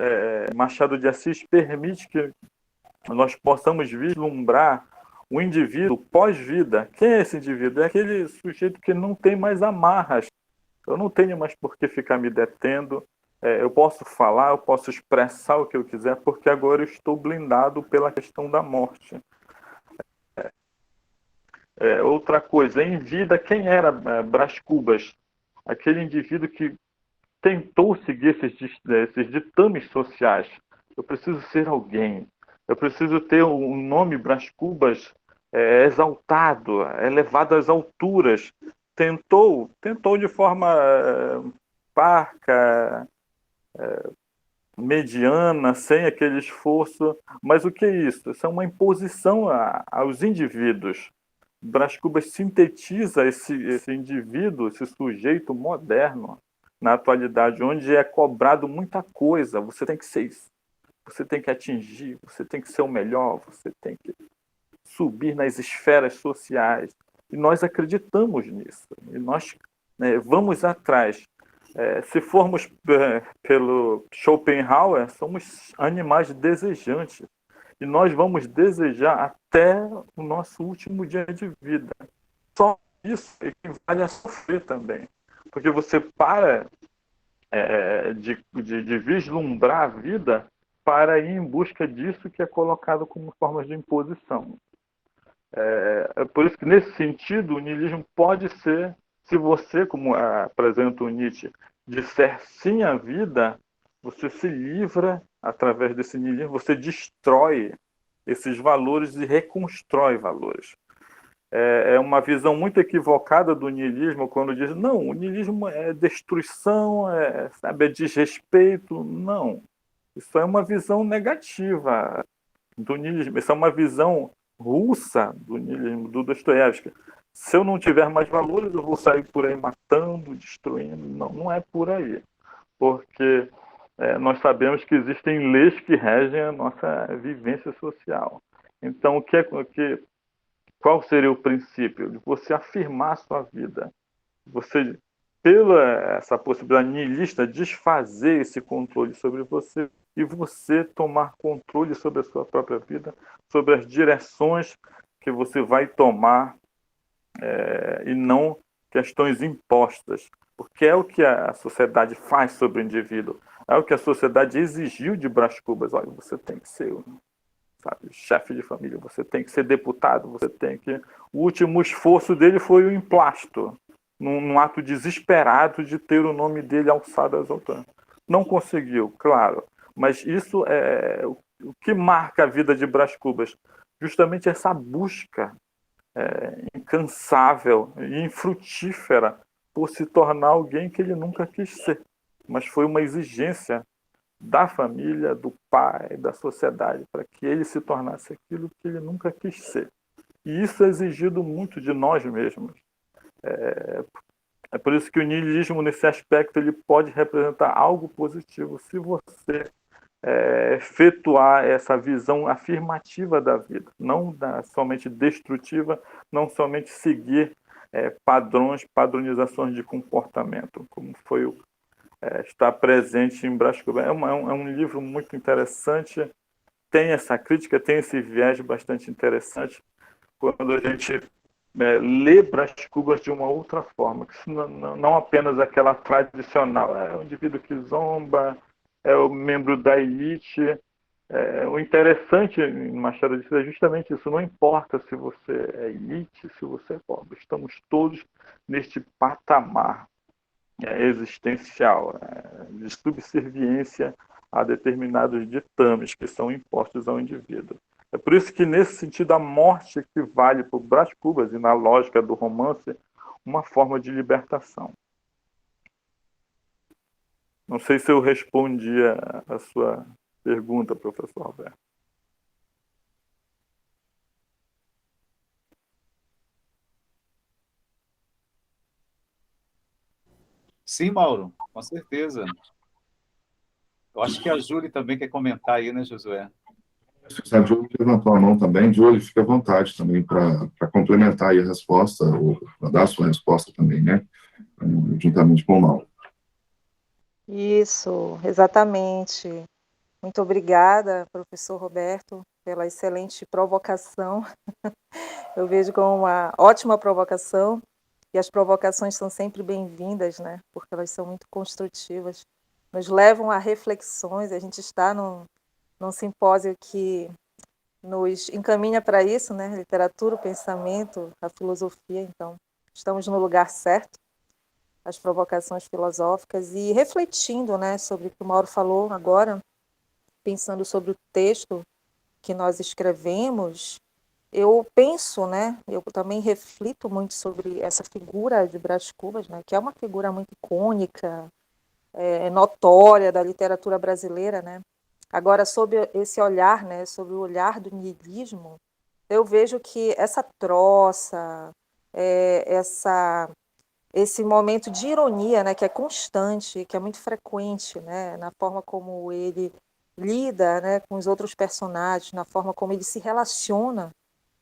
[SPEAKER 6] Machado de Assis permite que nós possamos vislumbrar o indivíduo pós-vida. Quem é esse indivíduo? É aquele sujeito que não tem mais amarras. Eu não tenho mais por que ficar me detendo. Eu posso falar, eu posso expressar o que eu quiser, porque agora eu estou blindado pela questão da morte. Outra coisa, em vida, quem era Brás Cubas? Aquele indivíduo que tentou seguir esses ditames sociais. Eu preciso ser alguém. Eu preciso ter um nome Brás Cubas exaltado, elevado às alturas. Tentou de forma parca, mediana, sem aquele esforço. Mas o que é isso? Isso é uma imposição aos indivíduos. Brás Cubas sintetiza esse indivíduo, esse sujeito moderno, na atualidade, onde é cobrado muita coisa. Você tem que ser isso, você tem que atingir, você tem que ser o melhor, você tem que subir nas esferas sociais. E nós acreditamos nisso, e nós vamos atrás. Se formos pelo Schopenhauer, somos animais desejantes. E nós vamos desejar até o nosso último dia de vida. Só isso equivale a sofrer também. Porque você para de vislumbrar a vida para ir em busca disso que é colocado como formas de imposição. Por isso que, nesse sentido, o niilismo pode ser, se você, como apresenta o Nietzsche, disser sim à vida, você se livra através desse niilismo, você destrói esses valores e reconstrói valores. É uma visão muito equivocada do niilismo quando diz, não, o niilismo é destruição, é desrespeito. Não, isso é uma visão negativa do niilismo, isso é uma visão russa do niilismo, do Dostoiévski. Se eu não tiver mais valores, eu vou sair por aí matando, destruindo. Não, não é por aí. Porque nós sabemos que existem leis que regem a nossa vivência social. Então, qual seria o princípio? De você afirmar a sua vida. Você pela essa possibilidade nihilista, desfazer esse controle sobre você e você tomar controle sobre a sua própria vida, sobre as direções que você vai tomar, e não questões impostas, porque é o que a sociedade faz sobre o indivíduo, é o que a sociedade exigiu de Brás Cubas. Olha, você tem que ser, sabe, chefe de família, você tem que ser deputado, você tem que... O último esforço dele foi o emplasto, num ato desesperado de ter o nome dele alçado às alturas. Não conseguiu, claro, mas isso é o que marca a vida de Brás Cubas, justamente essa busca incansável e infrutífera por se tornar alguém que ele nunca quis ser, mas foi uma exigência da família, do pai, da sociedade, para que ele se tornasse aquilo que ele nunca quis ser. E isso é exigido muito de nós mesmos. É por isso que o niilismo, nesse aspecto, ele pode representar algo positivo, se você efetuar essa visão afirmativa da vida, não somente destrutiva, não somente seguir padronizações de comportamento, como foi está presente em Brás Cubas. É um livro muito interessante, tem essa crítica, tem esse viés bastante interessante, quando a gente lê Brás Cubas de uma outra forma, que não apenas aquela tradicional, é o indivíduo que zomba, é o membro da elite. O interessante em Machado de Assis é justamente isso, não importa se você é elite, se você é pobre, estamos todos neste patamar existencial, de subserviência a determinados ditames que são impostos ao indivíduo. É por isso que, nesse sentido, a morte equivale para o Brás Cubas, e na lógica do romance, uma forma de libertação. Não sei se eu respondi a sua pergunta, professor Roberto.
[SPEAKER 5] Sim, Mauro, com certeza. Eu acho que a Júlia também quer comentar aí, né, Josué?
[SPEAKER 1] Se a Júlia levantou a mão também, Júlia, fica à vontade também para complementar aí a resposta, ou para dar a sua resposta também, né? Juntamente com o Mauro.
[SPEAKER 2] Isso, exatamente. Muito obrigada, professor Roberto, pela excelente provocação. Eu vejo como uma ótima provocação, e as provocações são sempre bem-vindas, né? Porque elas são muito construtivas, nos levam a reflexões. A gente está num simpósio que nos encaminha para isso, né? Literatura, o pensamento, a filosofia. Então, estamos no lugar certo, as provocações filosóficas, e refletindo, né, sobre o que o Mauro falou agora, pensando sobre o texto que nós escrevemos. Eu penso, né, eu também reflito muito sobre essa figura de Brás Cubas, né, que é uma figura muito icônica, notória da literatura brasileira, né. Agora, sob esse olhar, né, sobre o olhar do niilismo, eu vejo que essa troça, esse momento de ironia, né, que é constante, que é muito frequente, né, na forma como ele lida, né, com os outros personagens, na forma como ele se relaciona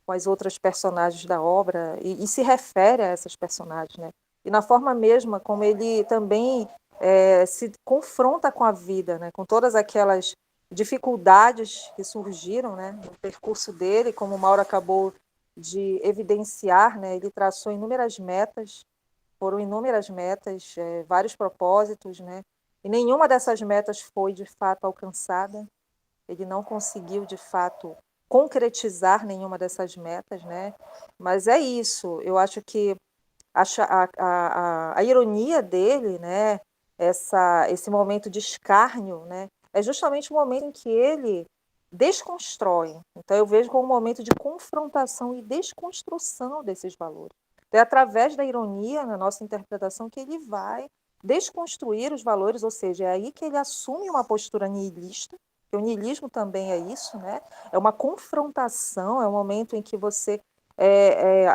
[SPEAKER 2] com as outras personagens da obra e se refere a essas personagens, né, e na forma mesma como ele também se confronta com a vida, né, com todas aquelas dificuldades que surgiram, né, no percurso dele, como o Mauro acabou de evidenciar, né, ele traçou inúmeras metas, foram inúmeras metas, vários propósitos, né? E nenhuma dessas metas foi de fato alcançada. Ele não conseguiu de fato concretizar nenhuma dessas metas, né? Mas é isso. Eu acho que a ironia dele, né? Esse momento de escárnio, né? É justamente o momento em que ele desconstrói. Então eu vejo como um momento de confrontação e desconstrução desses valores. É através da ironia, na nossa interpretação, que ele vai desconstruir os valores, ou seja, é aí que ele assume uma postura nihilista, que o niilismo também é isso, né? É uma confrontação, é um momento em que você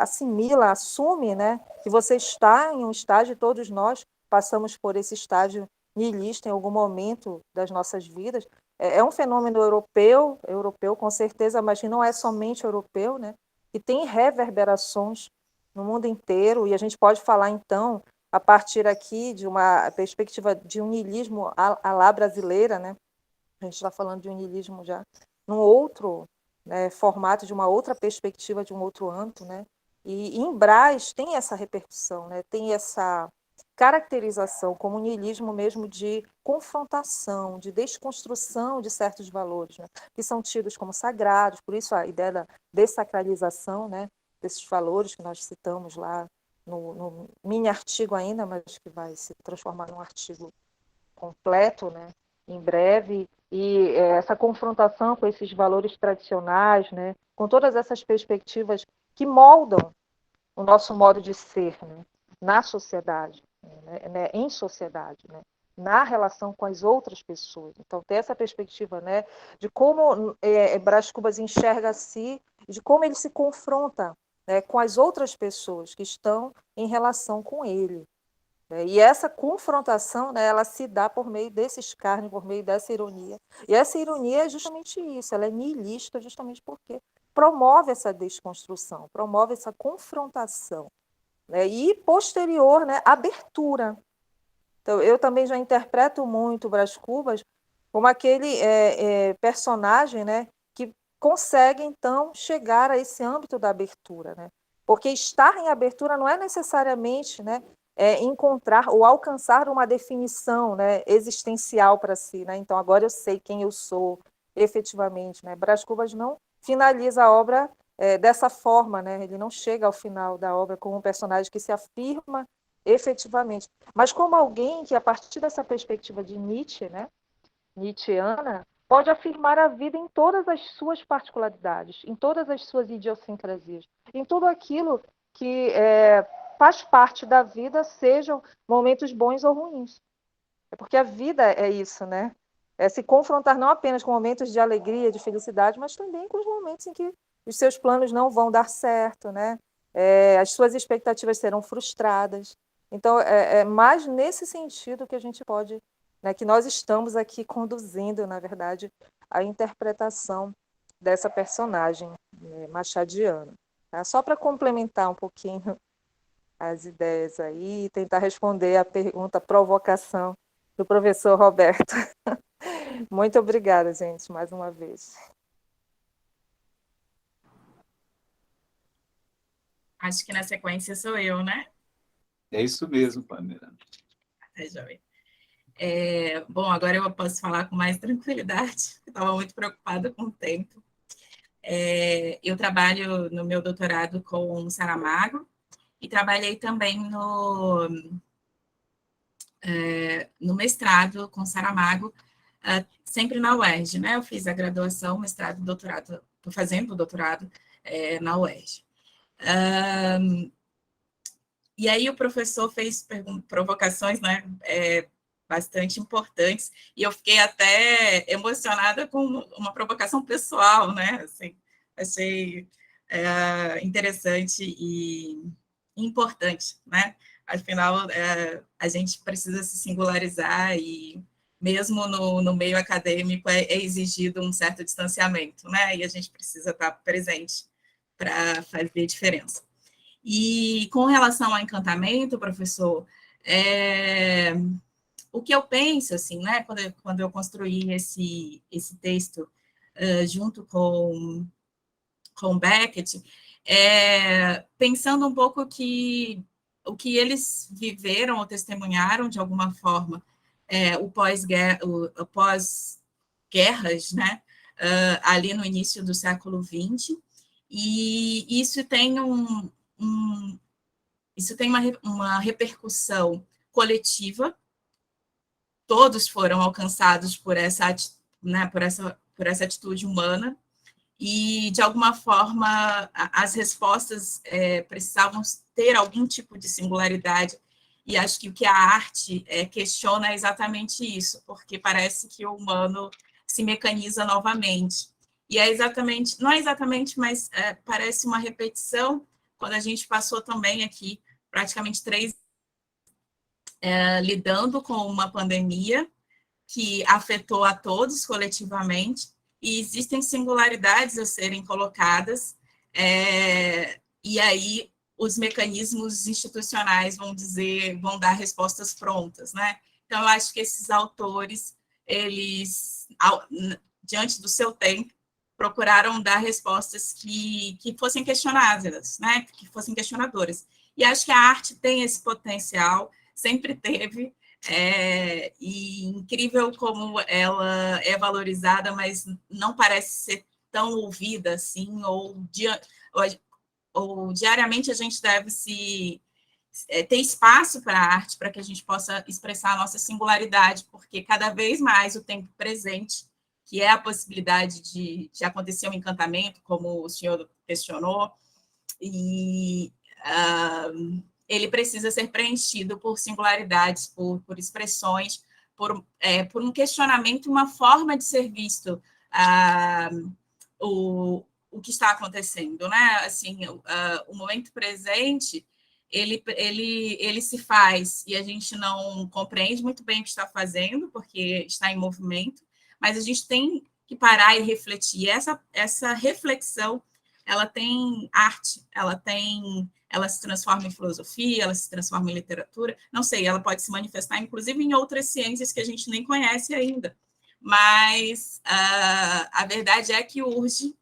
[SPEAKER 2] assimila, assume, né, que você está em um estágio, e todos nós passamos por esse estágio nihilista em algum momento das nossas vidas. É um fenômeno europeu com certeza, mas que não é somente europeu, né? Que tem reverberações no mundo inteiro, e a gente pode falar, então, a partir aqui de uma perspectiva de um niilismo à la brasileira, né? A gente está falando de um niilismo já num outro, né, formato, de uma outra perspectiva, de um outro âmbito, né? E em Brás tem essa repercussão, né? Tem essa caracterização como niilismo mesmo de confrontação, de desconstrução de certos valores, né? Que são tidos como sagrados, por isso a ideia da dessacralização, né? Desses valores que nós citamos lá no mini artigo ainda, mas que vai se transformar num artigo completo, né? Em breve, e essa confrontação com esses valores tradicionais, né? Com todas essas perspectivas que moldam o nosso modo de ser, né? Na sociedade, né? Em sociedade, né? Na relação com as outras pessoas. Então, ter essa perspectiva, né? De como Brás Cubas enxerga a si, de como ele se confronta, né? Com as outras pessoas que estão em relação com ele. E essa confrontação, né, ela se dá por meio desse escárnio, por meio dessa ironia. E essa ironia é justamente isso, ela é niilista justamente porque promove essa desconstrução, promove essa confrontação, né, e posterior, né, abertura. Então, eu também já interpreto muito Brás Cubas como aquele personagem, né, que consegue, então, chegar a esse âmbito da abertura, né? Porque estar em abertura não é necessariamente, né, encontrar ou alcançar uma definição, né, existencial para si, né? Então, agora eu sei quem eu sou, efetivamente, né? Brás Cubas não finaliza a obra dessa forma, né? Ele não chega ao final da obra como um personagem que se afirma efetivamente, mas como alguém que, a partir dessa perspectiva de Nietzsche, né, nietzschiana, pode afirmar a vida em todas as suas particularidades, em todas as suas idiosincrasias, em tudo aquilo que faz parte da vida, sejam momentos bons ou ruins. É porque a vida é isso, né? É se confrontar não apenas com momentos de alegria, de felicidade, mas também com os momentos em que os seus planos não vão dar certo, né? As suas expectativas serão frustradas. Então, é mais nesse sentido que a gente pode, né, que nós estamos aqui conduzindo, na verdade, a interpretação dessa personagem machadiana. Tá? Só para complementar um pouquinho as ideias aí e tentar responder a pergunta, a provocação do professor Roberto. Muito obrigada, gente, mais uma vez.
[SPEAKER 3] Acho que na sequência sou eu, né?
[SPEAKER 5] É isso mesmo, Pamela.
[SPEAKER 3] É, joia. Bom, agora eu posso falar com mais tranquilidade, estava muito preocupada com o tempo. Eu trabalho no meu doutorado com Saramago e trabalhei também no mestrado com Saramago, sempre na UERJ, né? Eu fiz a graduação, mestrado, doutorado, estou fazendo o doutorado na UERJ. E aí o professor fez provocações, né, bastante importantes, e eu fiquei até emocionada com uma provocação pessoal, né? Assim, achei interessante e importante, né? Afinal, a gente precisa se singularizar e mesmo no meio acadêmico é exigido um certo distanciamento, né? E a gente precisa estar presente para fazer diferença. E com relação ao encantamento, professor, o que eu penso, assim, né, quando eu construí esse texto junto com Beckett, pensando um pouco que o que eles viveram ou testemunharam de alguma forma o pós-guerras, né, ali no início do século XX, e isso tem uma repercussão coletiva, todos foram alcançados por essa, né, por essa atitude humana, e, de alguma forma, as respostas precisavam ter algum tipo de singularidade, e acho que o que a arte questiona é exatamente isso, porque parece que o humano se mecaniza novamente. E é exatamente, não é exatamente, mas parece uma repetição, quando a gente passou também aqui praticamente 3 lidando com uma pandemia que afetou a todos coletivamente, e existem singularidades a serem colocadas, e aí os mecanismos institucionais vão dar respostas prontas, né? Então, eu acho que esses autores, eles, diante do seu tempo, procuraram dar respostas que fossem questionáveis, né? Que fossem questionadoras. E acho que a arte tem esse potencial, sempre teve, e incrível como ela é valorizada, mas não parece ser tão ouvida assim, ou diariamente a gente deve ter espaço para a arte, para que a gente possa expressar a nossa singularidade, porque cada vez mais o tempo presente, que é a possibilidade de acontecer um encantamento, como o senhor questionou, e ele precisa ser preenchido por singularidades, por expressões, por um questionamento, uma forma de ser visto o que está acontecendo, né? Assim, o momento presente, ele se faz e a gente não compreende muito bem o que está fazendo, porque está em movimento, mas a gente tem que parar e refletir. Essa reflexão, ela tem arte, ela se transforma em filosofia, ela se transforma em literatura, não sei, ela pode se manifestar, inclusive, em outras ciências que a gente nem conhece ainda. Mas a verdade é que urge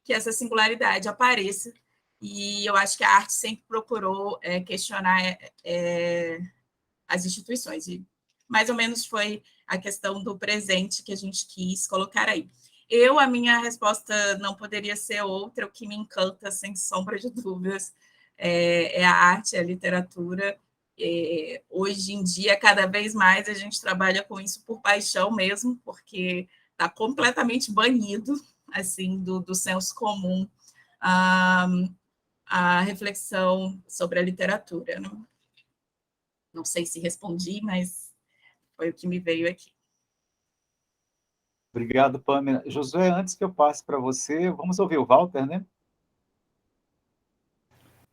[SPEAKER 3] que essa singularidade apareça, e eu acho que a arte sempre procurou questionar as instituições, e mais ou menos foi a questão do presente que a gente quis colocar aí. A minha resposta não poderia ser outra, o que me encanta, sem sombra de dúvidas, é a arte, é a literatura. Hoje em dia, cada vez mais, a gente trabalha com isso por paixão mesmo, porque está completamente banido, assim, do senso comum, a reflexão sobre a literatura. Não sei se respondi, mas foi o que me veio aqui.
[SPEAKER 5] Obrigado, Pamela. Josué, antes que eu passe para você, vamos ouvir o Walter, né?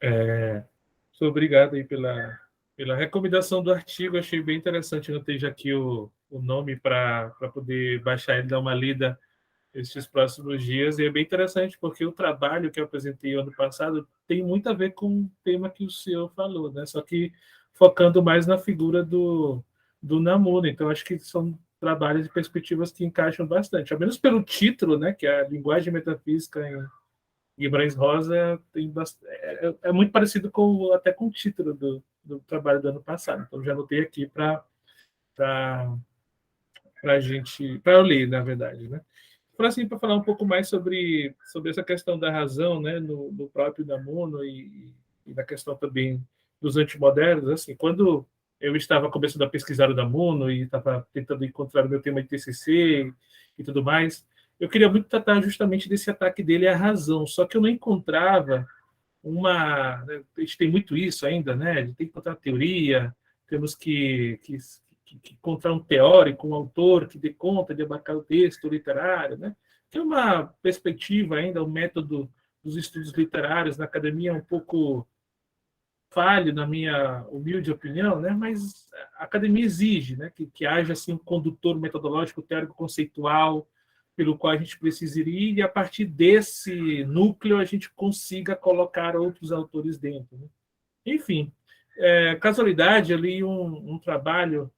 [SPEAKER 4] Muito obrigado aí pela recomendação do artigo, achei bem interessante, eu tenho aqui o nome para poder baixar e dar uma lida esses próximos dias, e é bem interessante, porque o trabalho que eu apresentei ano passado tem muito a ver com o tema que o senhor falou, né? Só que focando mais na figura do Namuno, então acho que são trabalhos e perspectivas que encaixam bastante, ao menos pelo título, né? Que é a linguagem metafísica em Guimarães Rosa, é muito parecido até com o título do trabalho do ano passado, então já anotei aqui para eu ler, na verdade, né? Para falar um pouco mais sobre essa questão da razão, né, no próprio Namuno e na questão também dos antimodernos, assim, quando eu estava começando a pesquisar o Namuno e estava tentando encontrar o meu tema de TCC e tudo mais, eu queria muito tratar justamente desse ataque dele à razão, só que eu não encontrava né, a gente tem muito isso ainda, né? A gente tem que encontrar teoria, temos que encontrar um teórico, um autor que dê conta de abarcar o texto literário, né? Tem uma perspectiva ainda, o método dos estudos literários na academia é um pouco falho, na minha humilde opinião, né? Mas a academia exige, né, que haja assim, um condutor metodológico, teórico, conceitual, pelo qual a gente precisa ir, e a partir desse núcleo a gente consiga colocar outros autores dentro, né? Enfim, casualidade, eu li um trabalho,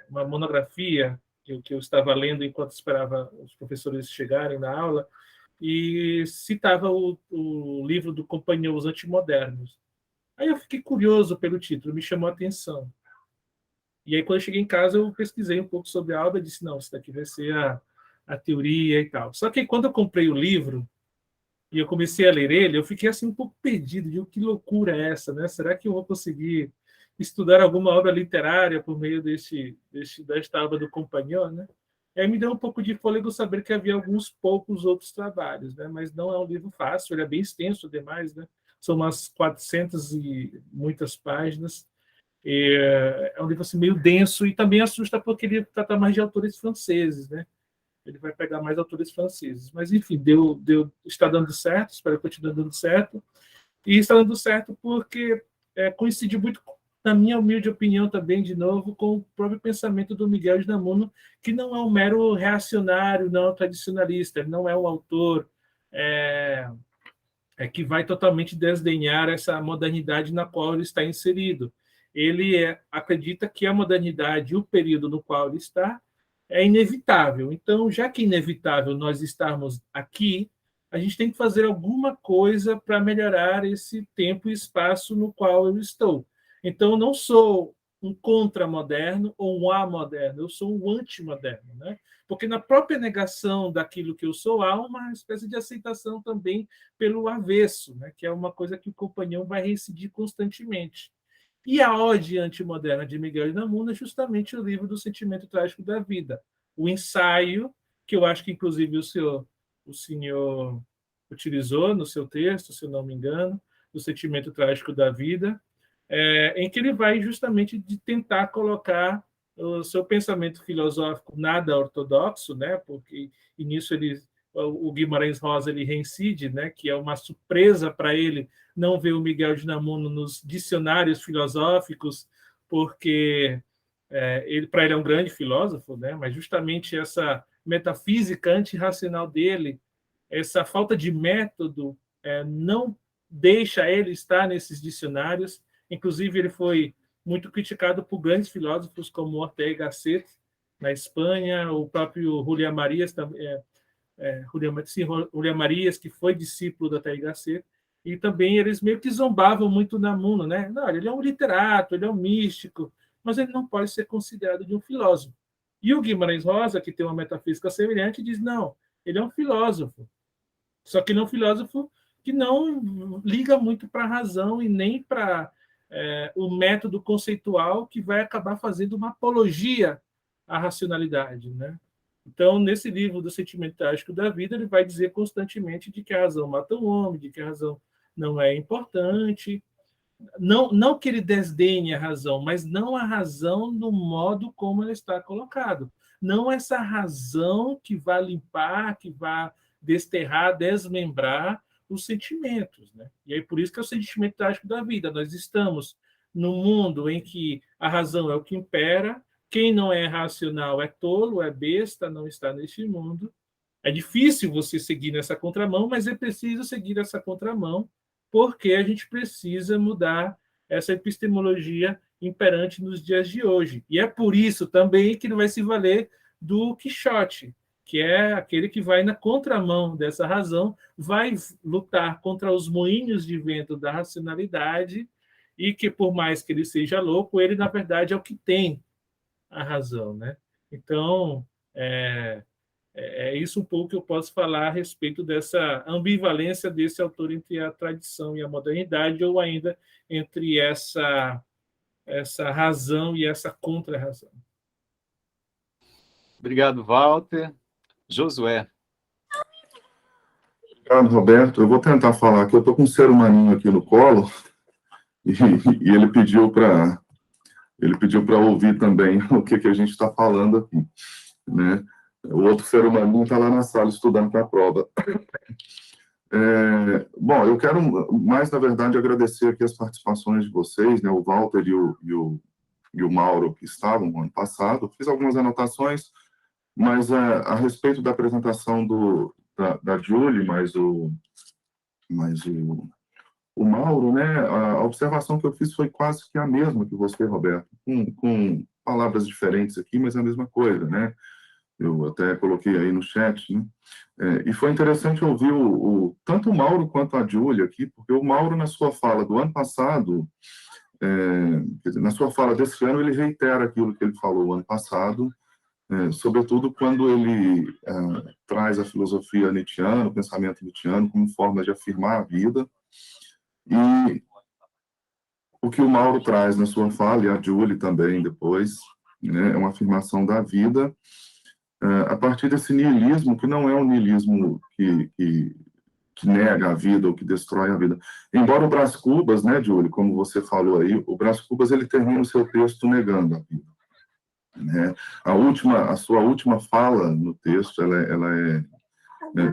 [SPEAKER 4] uma monografia que eu estava lendo enquanto esperava os professores chegarem na aula, e citava o livro do Companhia Os Antimodernos. Aí eu fiquei curioso pelo título, me chamou a atenção. E aí, quando eu cheguei em casa, eu pesquisei um pouco sobre a obra e disse, não, isso daqui vai ser a teoria e tal. Só que quando eu comprei o livro e eu comecei a ler ele, eu fiquei assim um pouco perdido, de que loucura é essa, né? Será que eu vou conseguir estudar alguma obra literária por meio desta obra do Companhão, né? E aí me deu um pouco de fôlego saber que havia alguns poucos outros trabalhos, né? Mas não é um livro fácil, ele é bem extenso demais, né? São umas 400 e muitas páginas. É um livro assim, meio denso e também assusta porque ele trata mais de autores franceses, né? Ele vai pegar mais autores franceses. Mas, enfim, está dando certo, espero que continue dando certo. E está dando certo porque coincide muito, na minha humilde opinião também, de novo, com o próprio pensamento do Miguel de Unamuno, que não é um mero reacionário, não é um tradicionalista, ele não é um autor que vai totalmente desdenhar essa modernidade na qual ele está inserido. Ele acredita que a modernidade, o período no qual ele está, é inevitável. Então, já que é inevitável nós estarmos aqui, a gente tem que fazer alguma coisa para melhorar esse tempo e espaço no qual eu estou. Então, eu não sou um contramoderno ou um amoderno, eu sou um antimoderno, né? Porque na própria negação daquilo que eu sou, há uma espécie de aceitação também pelo avesso, né? Que é uma coisa que o companheiro vai reincidir constantemente. E a Ode Antimoderna de Miguel de Unamuno é justamente o livro do Sentimento Trágico da Vida, o ensaio, que eu acho que, inclusive, o senhor utilizou no seu texto, se eu não me engano, do Sentimento Trágico da Vida, em que ele vai justamente de tentar colocar o seu pensamento filosófico nada ortodoxo, né? Porque e nisso o Guimarães Rosa ele reincide, né? Que é uma surpresa para ele não ver o Miguel de Unamuno nos dicionários filosóficos, porque para ele é um grande filósofo, né? Mas justamente essa metafísica antirracional dele, essa falta de método, não deixa ele estar nesses dicionários. Inclusive, ele foi muito criticado por grandes filósofos como Ortega y Gasset, na Espanha, o próprio Julián Marías, Julián Marías, que foi discípulo da Ortega y Gasset, e também eles meio que zombavam muito Unamuno, né? Não, ele é um literato, ele é um místico, mas ele não pode ser considerado de um filósofo. E o Guimarães Rosa, que tem uma metafísica semelhante, diz, não, ele é um filósofo, só que ele é um filósofo que não liga muito para a razão e nem para o método conceitual que vai acabar fazendo uma apologia à racionalidade, né? Então, nesse livro do Sentimento Trágico da Vida, ele vai dizer constantemente de que a razão mata o homem, de que a razão não é importante. Não que ele desdenhe a razão, mas não a razão no modo como ela está colocado. Não essa razão que vai limpar, que vai desterrar, desmembrar os sentimentos, né? E aí por isso que é o sentimento trágico da vida. Nós estamos num mundo em que a razão é o que impera, quem não é racional é tolo, é besta, não está neste mundo. É difícil você seguir nessa contramão, mas é preciso seguir essa contramão, porque a gente precisa mudar essa epistemologia imperante nos dias de hoje. E é por isso também que ele vai se valer do Quixote, que é aquele que vai na contramão dessa razão, vai lutar contra os moinhos de vento da racionalidade, e que, por mais que ele seja louco, ele, na verdade, é o que tem a razão, né? Então, é isso um pouco que eu posso falar a respeito dessa ambivalência desse autor entre a tradição e a modernidade, ou ainda entre essa razão e essa contra-razão.
[SPEAKER 5] Obrigado, Walter. Josué.
[SPEAKER 1] Obrigado, Roberto. Eu vou tentar falar que eu estou com um ser humaninho aqui no colo e ele pediu para ouvir também o que a gente está falando aqui, né? O outro ser humaninho está lá na sala estudando para a prova. Bom, eu quero mais, na verdade, agradecer aqui as participações de vocês, né? O Walter e o Mauro, que estavam no ano passado. Fiz algumas anotações, mas a respeito da apresentação da Julie, mais o Mauro, né? A observação que eu fiz foi quase que a mesma que você, Roberto, com palavras diferentes aqui, mas a mesma coisa, né? Eu até coloquei aí no chat, né? E foi interessante ouvir tanto o Mauro quanto a Júlia aqui, porque o Mauro, na sua fala do ano passado, quer dizer, na sua fala desse ano, ele reitera aquilo que ele falou ano passado, sobretudo quando ele traz a filosofia nietzschiana, o pensamento nietzschiano, como forma de afirmar a vida. E o que o Mauro traz na sua fala, e a Júlia também depois, né, é uma afirmação da vida, a partir desse niilismo, que não é um niilismo que nega a vida ou que destrói a vida. Embora o Brás Cubas, né, Júlio, como você falou aí, o Brás Cubas ele termina o seu texto negando a vida, né? A sua última fala no texto, ela é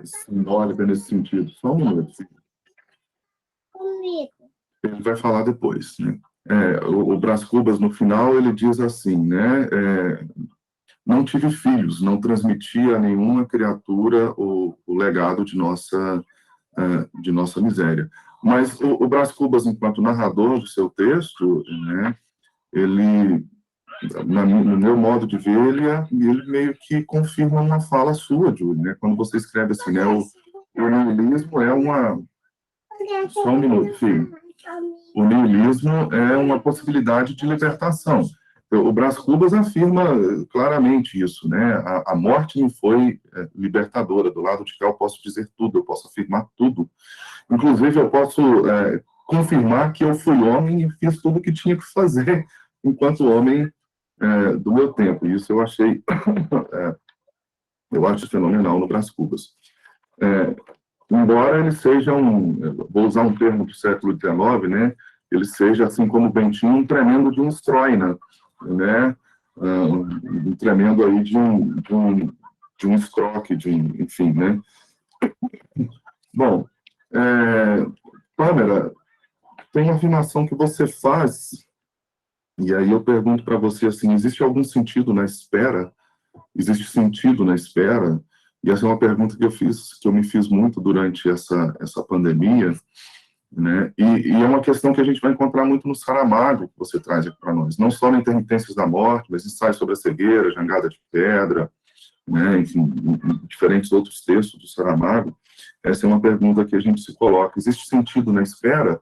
[SPEAKER 1] simbólica nesse sentido. Só um minuto. Ele vai falar depois, né? O Brás Cubas, no final, ele diz assim, né? Não tive filhos, não transmiti a nenhuma criatura o legado de nossa de nossa miséria. Mas o Brás Cubas, enquanto narrador do seu texto, né, ele, no meu modo de ver, ele meio que confirma uma fala sua, Júlio, né? Quando você escreve assim, né, o niilismo é uma... Só um minuto, filho. O niilismo é uma possibilidade de libertação. O Brás Cubas afirma claramente isso, né? A morte me foi libertadora. Do lado de cá eu posso dizer tudo, eu posso afirmar tudo. Inclusive, eu posso confirmar que eu fui homem e fiz tudo o que tinha que fazer enquanto homem do meu tempo. Isso eu achei, eu acho fenomenal no Brás Cubas. Embora ele seja vou usar um termo do século XIX, né? Ele seja, assim como Bentinho, um tremendo de um Stroina, né? Um tremendo aí de um escroque, enfim, né? Bom, Pamela, tem uma afirmação que você faz, e aí eu pergunto para você assim, existe algum sentido na espera? Existe sentido na espera? E essa é uma pergunta que eu me fiz muito durante essa pandemia, né? E é uma questão que a gente vai encontrar muito no Saramago, que você traz aqui para nós, não só na Intermitências da Morte, mas ensaios sobre a cegueira, Jangada de Pedra, né? Enfim, em diferentes outros textos do Saramago. Essa é uma pergunta que a gente se coloca. Existe sentido na espera?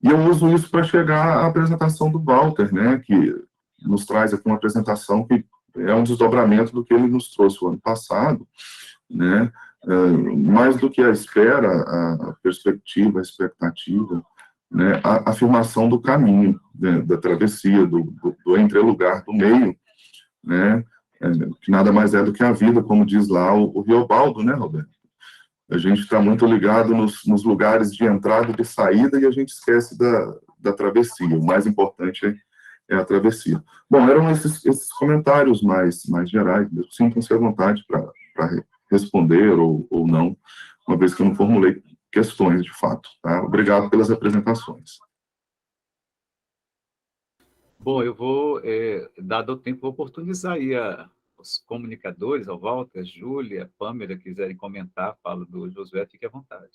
[SPEAKER 1] E eu uso isso para chegar à apresentação do Walter, né? Que nos traz aqui uma apresentação que é um desdobramento do que ele nos trouxe o ano passado, né? Mais do que a espera, a perspectiva, a expectativa, né? A afirmação do caminho, né? Da travessia, do entrelugar, do meio, né? Que nada mais é do que a vida, como diz lá o Riobaldo, né, Roberto? A gente está muito ligado nos lugares de entrada e de saída e a gente esquece da travessia. O mais importante é a travessia. Bom, eram esses comentários mais gerais. Sintam-se à vontade para responder ou não, uma vez que eu não formulei questões de fato. Tá? Obrigado pelas apresentações.
[SPEAKER 5] Bom, eu vou, dado o tempo, vou oportunizar aí os comunicadores, ao Walter, a Júlia, a Pâmela, quiserem comentar a fala do Josué, fique à vontade.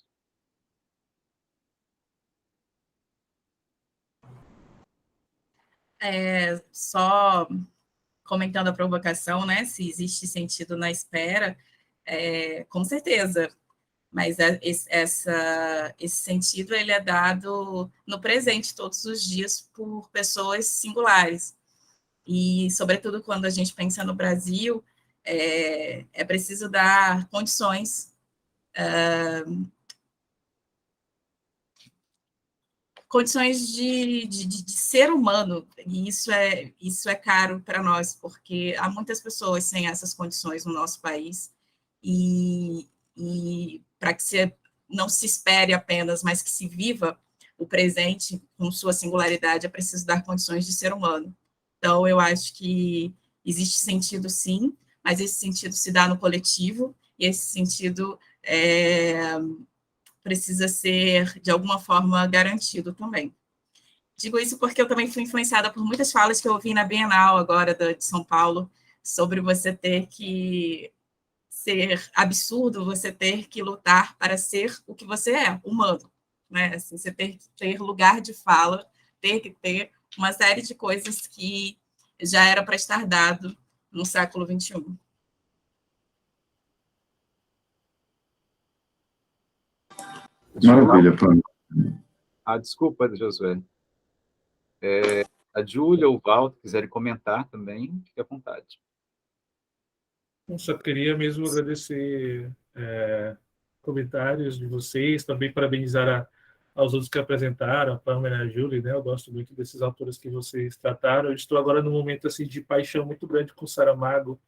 [SPEAKER 3] Só comentando a provocação, né? Se existe sentido na espera, com certeza. Mas esse sentido ele é dado no presente todos os dias por pessoas singulares. E, sobretudo, quando a gente pensa no Brasil, é preciso dar condições de ser humano, e isso é caro para nós, porque há muitas pessoas sem essas condições no nosso país, e para que não se espere apenas, mas que se viva o presente com sua singularidade, é preciso dar condições de ser humano. Então, eu acho que existe sentido, sim, mas esse sentido se dá no coletivo, e esse sentido precisa ser, de alguma forma, garantido também. Digo isso porque eu também fui influenciada por muitas falas que eu ouvi na Bienal agora de São Paulo, sobre você ter que ser absurdo, você ter que lutar para ser o que você é, humano. Né? Assim, você ter que ter lugar de fala, ter que ter uma série de coisas que já era para estar dado no século XXI.
[SPEAKER 1] Maravilha, Pâmela.
[SPEAKER 5] Desculpa, Josué. A Júlia ou o Walter quiserem comentar também, fique à vontade.
[SPEAKER 4] Eu só queria mesmo agradecer comentários de vocês, também parabenizar aos outros que apresentaram, a Pâmela e a Júlia, né? Eu gosto muito desses autores que vocês trataram. Eu estou agora num momento assim, de paixão muito grande com Saramago.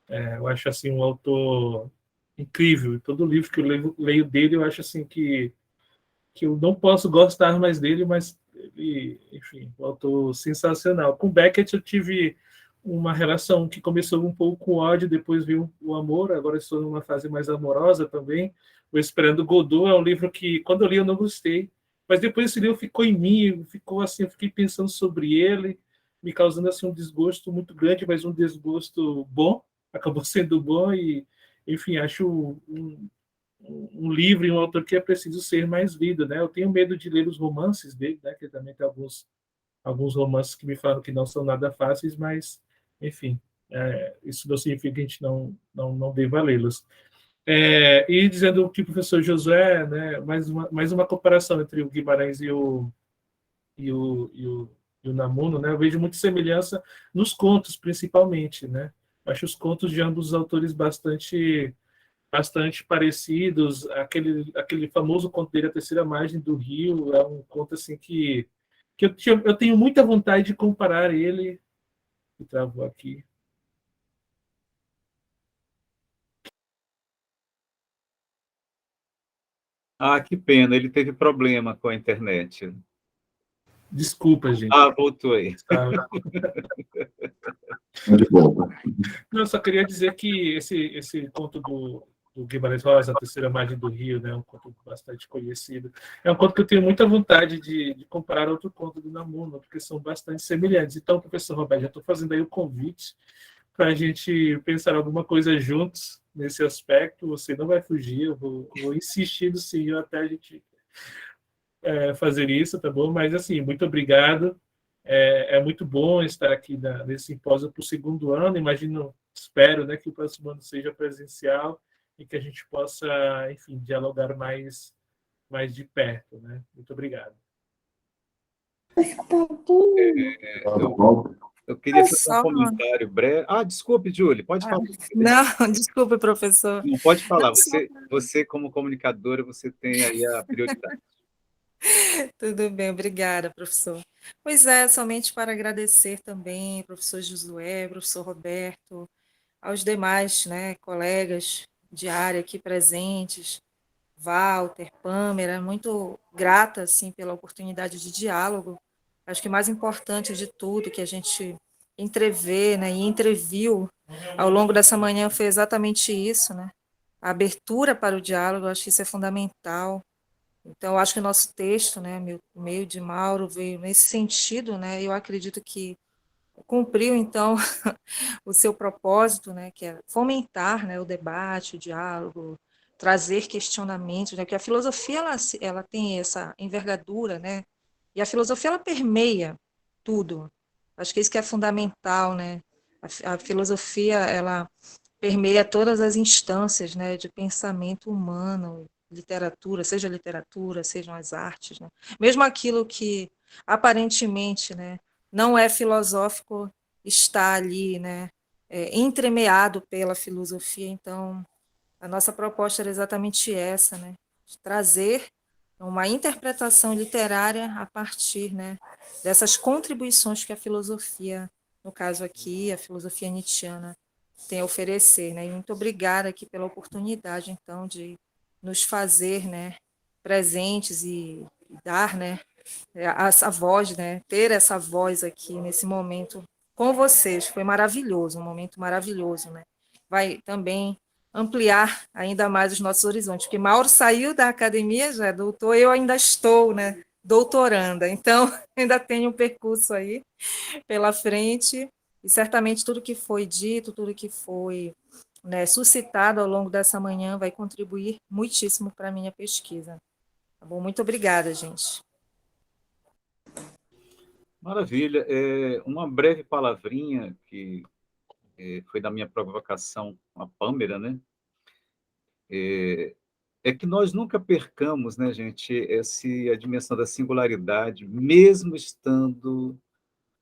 [SPEAKER 4] Eu acho assim, um autor incrível. Todo livro que eu leio dele, eu acho assim que eu não posso gostar mais dele, mas ele, enfim, um autor sensacional. Com Beckett eu tive uma relação que começou um pouco com ódio, depois veio o amor, agora estou numa fase mais amorosa também. O Esperando Godot é um livro que, quando eu li, eu não gostei, mas depois esse livro ficou em mim, ficou assim, eu fiquei pensando sobre ele, me causando assim um desgosto muito grande, mas um desgosto bom, acabou sendo bom e, enfim, acho um livro e um autor que é preciso ser mais lido, né? Eu tenho medo de ler os romances dele, né? Que também tem alguns romances que me falam que não são nada fáceis, mas, enfim, isso não significa que a gente não deva lê-los. E dizendo que o professor Josué, né, mais uma comparação entre o Guimarães e o Namuno, né, eu vejo muita semelhança nos contos, principalmente, né? Acho os contos de ambos os autores bastante parecidos. Aquele famoso conto dele, A Terceira Margem do Rio, é um conto assim que eu tenho muita vontade de comparar ele. Que travou aqui.
[SPEAKER 5] Ah, que pena, ele teve problema com a internet.
[SPEAKER 4] Desculpa, gente.
[SPEAKER 5] Ah, voltou aí.
[SPEAKER 1] De volta.
[SPEAKER 4] Não, eu só queria dizer que esse conto do Guimarães Rosa, A Terceira Margem do Rio, né, é um conto bastante conhecido. É um conto que eu tenho muita vontade de comparar a outro conto do Namuno, porque são bastante semelhantes. Então, professor Roberto, já estou fazendo aí o convite para a gente pensar alguma coisa juntos nesse aspecto. Você não vai fugir, eu vou insistir no senhor até a gente fazer isso, tá bom? Mas, assim, muito obrigado. É muito bom estar aqui nesse simpósio para o segundo ano. Espero, né, que o próximo ano seja presencial e que a gente possa, enfim, dialogar mais de perto, né? Muito obrigado.
[SPEAKER 5] Eu queria fazer um comentário breve. Ah, desculpe, Júlia, pode falar.
[SPEAKER 7] Não, desculpe, professor.
[SPEAKER 5] Não, pode falar.
[SPEAKER 7] Não,
[SPEAKER 5] Você, como comunicadora, você tem aí a prioridade.
[SPEAKER 7] tudo bem, obrigada, professor. Pois é, somente para agradecer também, professor Josué, professor Roberto, aos demais, né, colegas de área aqui presentes, Walter, Pâmera, muito grata, assim, pela oportunidade de diálogo. Acho que o mais importante de tudo que a gente entrevê, né, e entreviu ao longo dessa manhã foi exatamente isso, né, a abertura para o diálogo. Acho que isso é fundamental. Então, eu acho que o nosso texto, né, o meio de Mauro, veio nesse sentido, né, eu acredito que cumpriu, então, o seu propósito, né, que é fomentar, né, o debate, o diálogo, trazer questionamentos, né, porque a filosofia, ela tem essa envergadura, né, e a filosofia, ela permeia tudo. Acho que isso que é fundamental, né, a filosofia, ela permeia todas as instâncias, né, de pensamento humano, literatura, sejam as artes, né? Mesmo aquilo que aparentemente, né, não é filosófico, está ali, né, entremeado pela filosofia. Então, a nossa proposta era exatamente essa, né, de trazer uma interpretação literária a partir, né, dessas contribuições que a filosofia, no caso aqui, a filosofia nietzschiana, tem a oferecer, né? E muito obrigada aqui pela oportunidade, então, de nos fazer, né, presentes e dar, né, essa voz, né, ter essa voz aqui nesse momento com vocês. Foi maravilhoso, um momento maravilhoso, né? Vai também ampliar ainda mais os nossos horizontes, porque Mauro saiu da academia, já é doutor, eu ainda estou, né, doutoranda, então ainda tenho um percurso aí pela frente, e certamente tudo que foi dito, tudo que foi, né, suscitado ao longo dessa manhã vai contribuir muitíssimo para a minha pesquisa. Tá bom? Muito obrigada, gente.
[SPEAKER 5] Maravilha. Uma breve palavrinha que foi da minha provocação com a Pâmera, né? É que nós nunca percamos, né, gente, a dimensão da singularidade, mesmo estando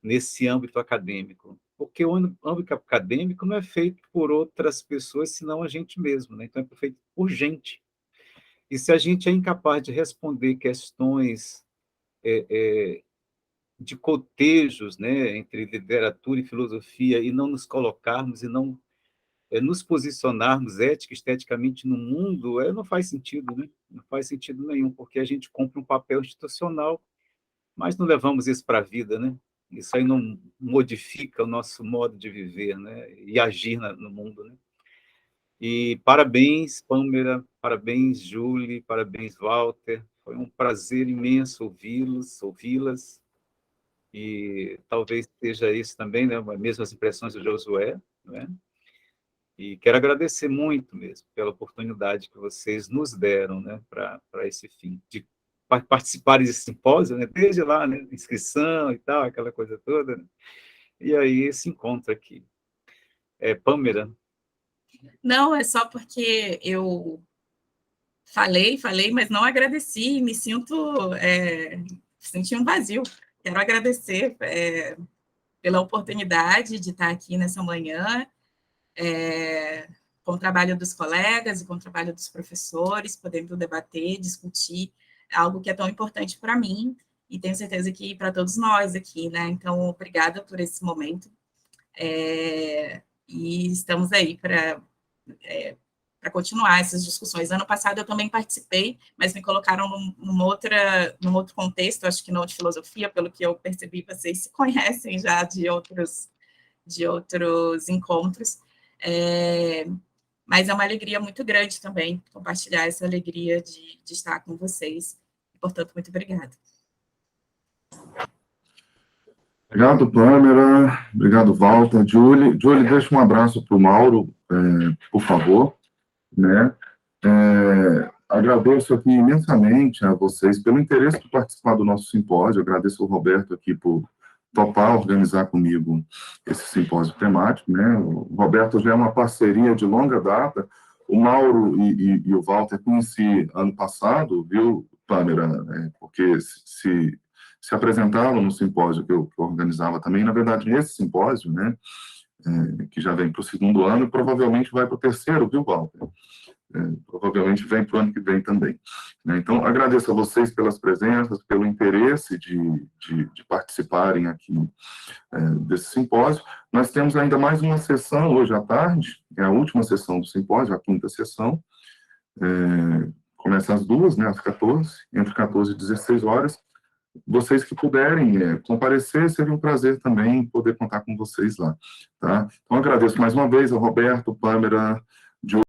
[SPEAKER 5] nesse âmbito acadêmico. Porque o âmbito acadêmico não é feito por outras pessoas, senão a gente mesmo, né? Então é feito por gente. E se a gente é incapaz de responder questões de cotejos, né, entre literatura e filosofia, e não nos colocarmos e não nos posicionarmos ética e esteticamente no mundo, não faz sentido, né? Não faz sentido nenhum, porque a gente cumpre um papel institucional, mas não levamos isso para a vida, né? Isso aí não modifica o nosso modo de viver, né? E agir no mundo, né? E parabéns, Pâmera, parabéns, Julie, parabéns, Walter. Foi um prazer imenso ouvi-las, e talvez seja isso também, né? As mesmas impressões do Josué, né? E quero agradecer muito mesmo pela oportunidade que vocês nos deram, né, para esse fim, de participarem desse simpósio, né, desde lá, né, inscrição e tal, aquela coisa toda, né, e aí esse encontro aqui. Pâmera.
[SPEAKER 3] Não, é só porque eu falei, mas não agradeci, me senti um vazio. Quero agradecer pela oportunidade de estar aqui nessa manhã, com o trabalho dos colegas e com o trabalho dos professores, podendo debater, discutir algo que é tão importante para mim, e tenho certeza que para todos nós aqui, né? Então, obrigada por esse momento, e estamos aí para continuar essas discussões. Ano passado eu também participei, mas me colocaram num outro contexto, acho que não de filosofia, pelo que eu percebi, vocês se conhecem já de outros encontros, mas é uma alegria muito grande também compartilhar essa alegria de estar com vocês, portanto, muito obrigada.
[SPEAKER 1] Obrigado, Pâmera. Obrigado, Walter. Julie, deixa um abraço para o Mauro, por favor. Né? Agradeço aqui imensamente a vocês pelo interesse de participar do nosso simpósio. Agradeço ao Roberto aqui por topar organizar comigo esse simpósio temático, né? O Roberto já é uma parceria de longa data. O Mauro e o Walter conheci ano passado, viu, Pâmera? Porque se apresentaram no simpósio que eu organizava também. Na verdade, esse simpósio, né, que já vem para o segundo ano, provavelmente vai para o terceiro, viu, Walter? Provavelmente vem para o ano que vem também. Né? Então, agradeço a vocês pelas presenças, pelo interesse de participarem aqui desse simpósio. Nós temos ainda mais uma sessão hoje à tarde, é a última sessão do simpósio, a quinta sessão. Começa às 2, né, às 14, entre 14 e 16 horas. Vocês que puderem comparecer, seria um prazer também poder contar com vocês lá. Tá? Então, agradeço mais uma vez ao Roberto, Pâmera,